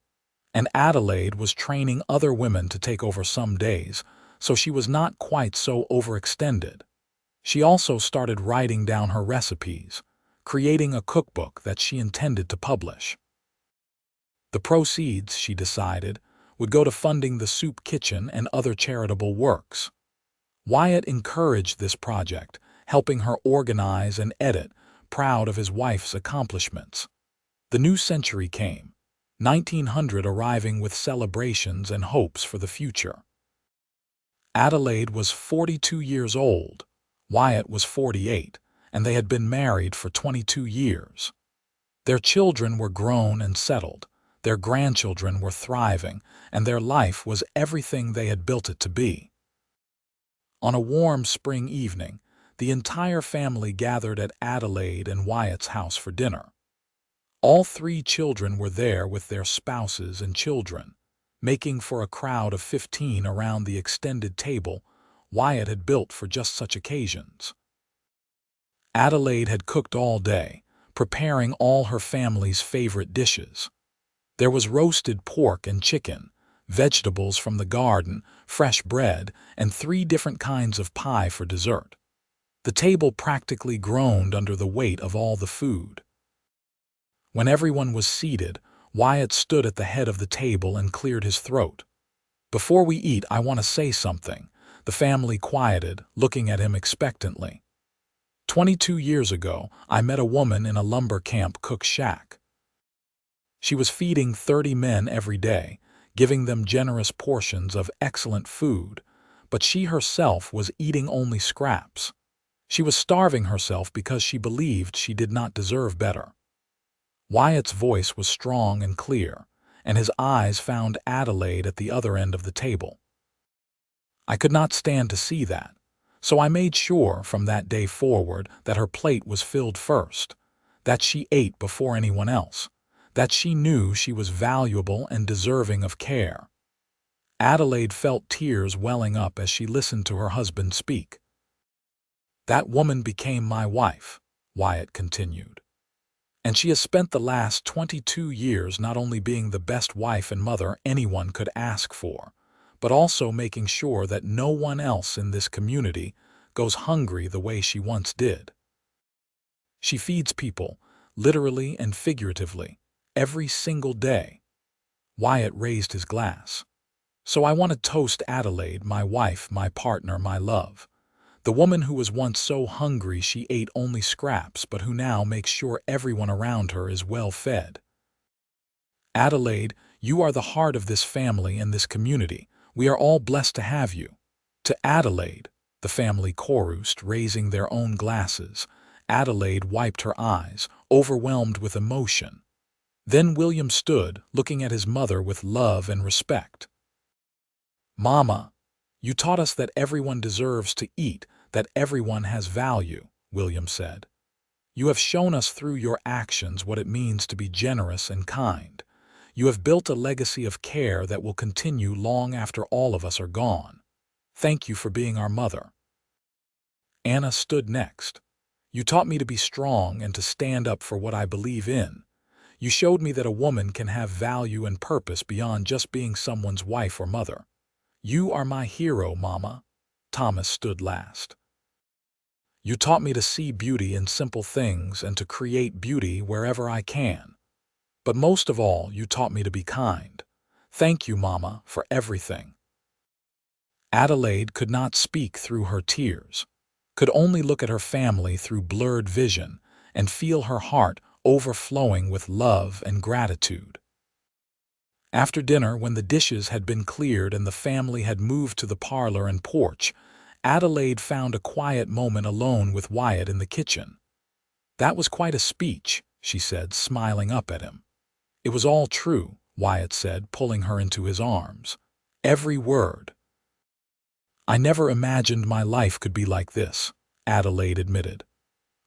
and Adelaide was training other women to take over some days, so she was not quite so overextended. She also started writing down her recipes, creating a cookbook that she intended to publish. The proceeds, she decided, would go to funding the soup kitchen and other charitable works. Wyatt encouraged this project, helping her organize and edit, proud of his wife's accomplishments. The new century came, 1900 arriving with celebrations and hopes for the future. Adelaide was 42 years old, Wyatt was 48, and they had been married for 22 years. Their children were grown and settled, their grandchildren were thriving, and their life was everything they had built it to be. On a warm spring evening, the entire family gathered at Adelaide and Wyatt's house for dinner. All three children were there with their spouses and children, making for a crowd of 15 around the extended table Wyatt had built for just such occasions. Adelaide had cooked all day, preparing all her family's favorite dishes. There was roasted pork and chicken, vegetables from the garden, fresh bread, and 3 different kinds of pie for dessert. The table practically groaned under the weight of all the food. When everyone was seated, Wyatt stood at the head of the table and cleared his throat. "Before we eat, I want to say something," the family quieted, looking at him expectantly. 22 years ago, I met a woman in a lumber camp cook shack. She was feeding 30 men every day, giving them generous portions of excellent food, but she herself was eating only scraps. She was starving herself because she believed she did not deserve better. Wyatt's voice was strong and clear, and his eyes found Adelaide at the other end of the table. I could not stand to see that, so I made sure from that day forward that her plate was filled first, that she ate before anyone else, that she knew she was valuable and deserving of care. Adelaide felt tears welling up as she listened to her husband speak. "That woman became my wife," Wyatt continued. "And she has spent the last 22 years not only being the best wife and mother anyone could ask for, but also making sure that no one else in this community goes hungry the way she once did. She feeds people, literally and figuratively, every single day." Wyatt raised his glass. "So I want to toast Adelaide, my wife, my partner, my love. The woman who was once so hungry she ate only scraps, but who now makes sure everyone around her is well fed. Adelaide, you are the heart of this family and this community. We are all blessed to have you." To Adelaide, the family chorused, raising their own glasses. Adelaide wiped her eyes, overwhelmed with emotion. Then William stood, looking at his mother with love and respect. "Mama, you taught us that everyone deserves to eat, that everyone has value," William said. "You have shown us through your actions what it means to be generous and kind. You have built a legacy of care that will continue long after all of us are gone. Thank you for being our mother." Anna stood next. "You taught me to be strong and to stand up for what I believe in. You showed me that a woman can have value and purpose beyond just being someone's wife or mother. You are my hero, Mama." Thomas stood last. "You taught me to see beauty in simple things and to create beauty wherever I can. But most of all, you taught me to be kind. Thank you, Mama, for everything." Adelaide could not speak through her tears, could only look at her family through blurred vision and feel her heart overflowing with love and gratitude. After dinner, when the dishes had been cleared and the family had moved to the parlor and porch, Adelaide found a quiet moment alone with Wyatt in the kitchen. "That was quite a speech," she said, smiling up at him. "It was all true," Wyatt said, pulling her into his arms. "Every word." "I never imagined my life could be like this," Adelaide admitted.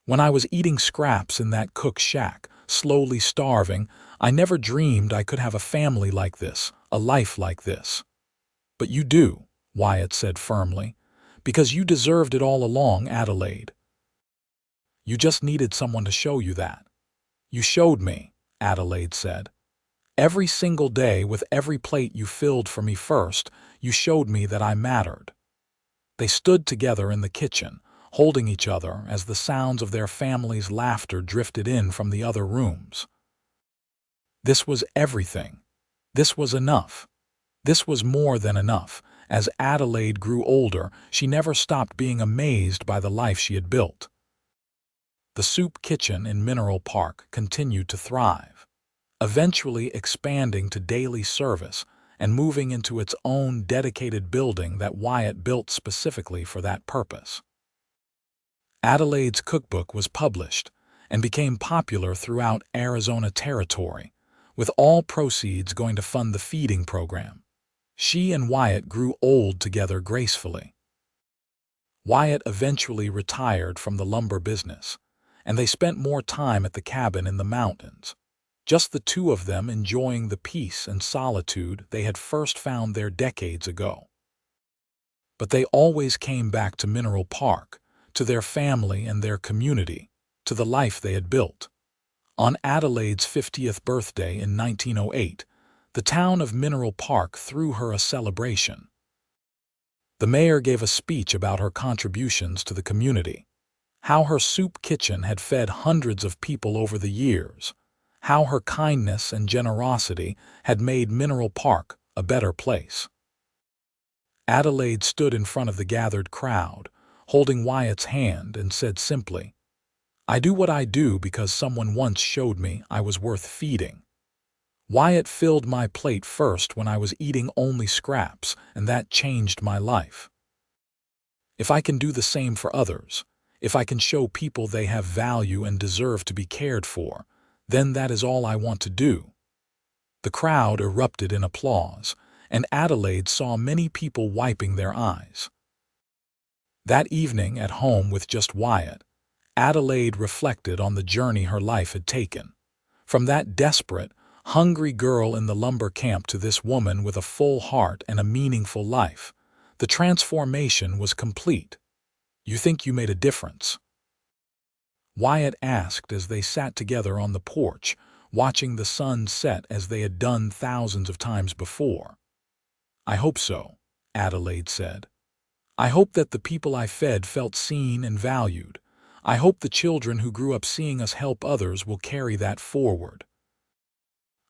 "When I was eating scraps in that cook shack, slowly starving, I never dreamed I could have a family like this, a life like this." "But you do," Wyatt said firmly, "because you deserved it all along, Adelaide. You just needed someone to show you that." "You showed me," Adelaide said. "Every single day, with every plate you filled for me first, you showed me that I mattered." They stood together in the kitchen, holding each other as the sounds of their family's laughter drifted in from the other rooms. This was everything. This was enough. This was more than enough, As Adelaide grew older, she never stopped being amazed by the life she had built. The soup kitchen in Mineral Park continued to thrive, eventually expanding to daily service and moving into its own dedicated building that Wyatt built specifically for that purpose. Adelaide's cookbook was published and became popular throughout Arizona Territory, with all proceeds going to fund the feeding program. She and Wyatt grew old together gracefully. Wyatt eventually retired from the lumber business, and they spent more time at the cabin in the mountains, just the two of them enjoying the peace and solitude they had first found there decades ago. But they always came back to Mineral Park, to their family and their community, to the life they had built. On Adelaide's 50th birthday in 1908, the town of Mineral Park threw her a celebration. The mayor gave a speech about her contributions to the community, how her soup kitchen had fed hundreds of people over the years, how her kindness and generosity had made Mineral Park a better place. Adelaide stood in front of the gathered crowd, holding Wyatt's hand, and said simply, "I do what I do because someone once showed me I was worth feeding. Wyatt filled my plate first when I was eating only scraps, and that changed my life. If I can do the same for others, if I can show people they have value and deserve to be cared for, then that is all I want to do." The crowd erupted in applause, and Adelaide saw many people wiping their eyes. That evening at home with just Wyatt, Adelaide reflected on the journey her life had taken. From that desperate, hungry girl in the lumber camp to this woman with a full heart and a meaningful life, the transformation was complete. "You think you made a difference?" Wyatt asked as they sat together on the porch, watching the sun set as they had done thousands of times before. "I hope so," Adelaide said. "I hope that the people I fed felt seen and valued. I hope the children who grew up seeing us help others will carry that forward.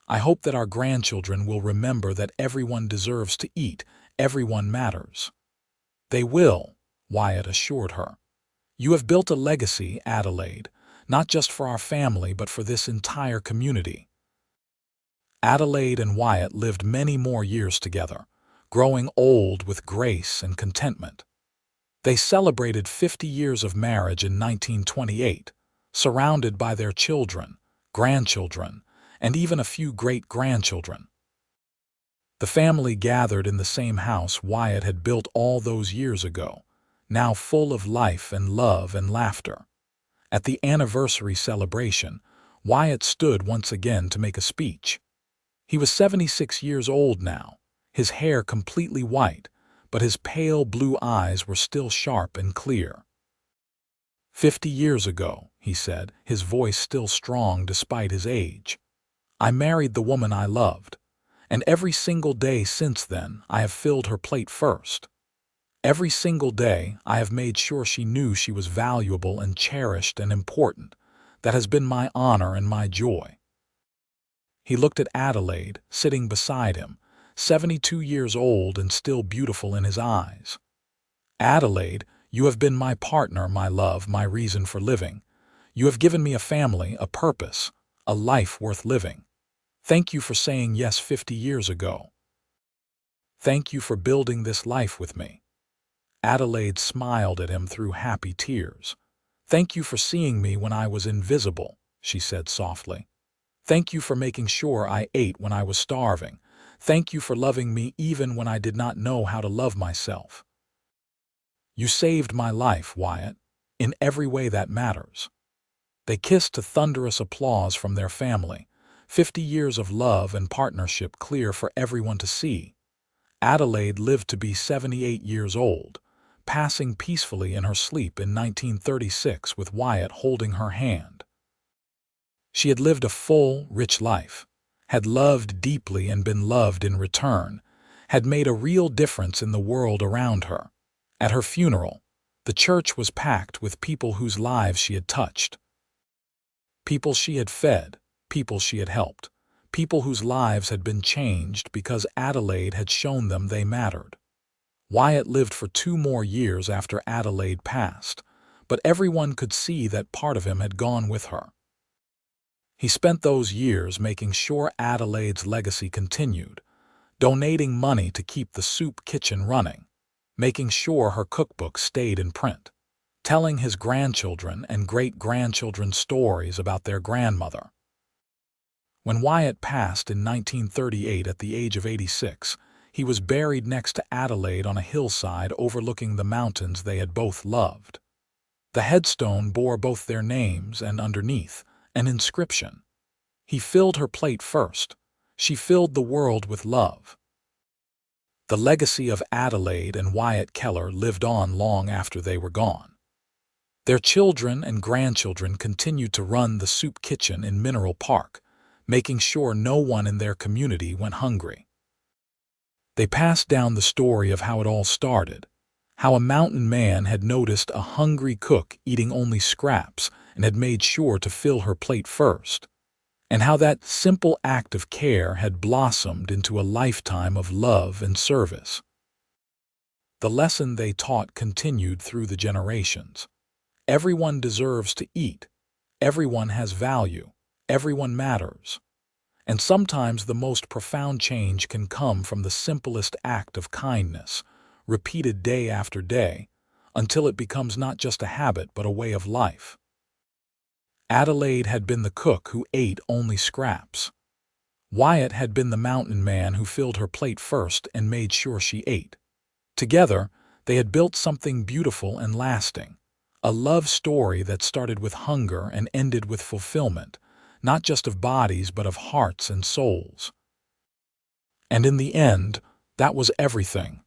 I hope that our grandchildren will remember that everyone deserves to eat, everyone matters." "They will," Wyatt assured her. "You have built a legacy, Adelaide, not just for our family but for this entire community." Adelaide and Wyatt lived many more years together, growing old with grace and contentment. They celebrated 50 years of marriage in 1928, surrounded by their children, grandchildren, and even a few great-grandchildren. The family gathered in the same house Wyatt had built all those years ago, now full of life and love and laughter. At the anniversary celebration, Wyatt stood once again to make a speech. He was 76 years old now, his hair completely white, but his pale blue eyes were still sharp and clear. 50 years ago," he said, his voice still strong despite his age, "I married the woman I loved, and every single day since then I have filled her plate first. Every single day I have made sure she knew she was valuable and cherished and important. That has been my honor and my joy." He looked at Adelaide, sitting beside him, 72 years old and still beautiful in his eyes. "Adelaide, you have been my partner, my love, my reason for living. You have given me a family, a purpose, a life worth living. Thank you for saying yes 50 years ago. Thank you for building this life with me." Adelaide smiled at him through happy tears. "Thank you for seeing me when I was invisible," she said softly. "Thank you for making sure I ate when I was starving. Thank you for loving me even when I did not know how to love myself. You saved my life, Wyatt, in every way that matters." They kissed to thunderous applause from their family, 50 years of love and partnership clear for everyone to see. Adelaide lived to be 78 years old, passing peacefully in her sleep in 1936 with Wyatt holding her hand. She had lived a full, rich life, had loved deeply and been loved in return, had made a real difference in the world around her. At her funeral, the church was packed with people whose lives she had touched. People she had fed, people she had helped, people whose lives had been changed because Adelaide had shown them they mattered. Wyatt lived for 2 more years after Adelaide passed, but everyone could see that part of him had gone with her. He spent those years making sure Adelaide's legacy continued, donating money to keep the soup kitchen running, making sure her cookbook stayed in print, telling his grandchildren and great-grandchildren stories about their grandmother. When Wyatt passed in 1938 at the age of 86, he was buried next to Adelaide on a hillside overlooking the mountains they had both loved. The headstone bore both their names and underneath, an inscription. He filled her plate first. She filled the world with love. The legacy of Adelaide and Wyatt Keller lived on long after they were gone. Their children and grandchildren continued to run the soup kitchen in Mineral Park, making sure no one in their community went hungry. They passed down the story of how it all started, how a mountain man had noticed a hungry cook eating only scraps and had made sure to fill her plate first, and how that simple act of care had blossomed into a lifetime of love and service. The lesson they taught continued through the generations. Everyone deserves to eat. Everyone has value. Everyone matters. And sometimes the most profound change can come from the simplest act of kindness, repeated day after day, until it becomes not just a habit but a way of life. Adelaide had been the cook who ate only scraps. Wyatt had been the mountain man who filled her plate first and made sure she ate. Together, they had built something beautiful and lasting, a love story that started with hunger and ended with fulfillment, not just of bodies but of hearts and souls. And in the end, that was everything.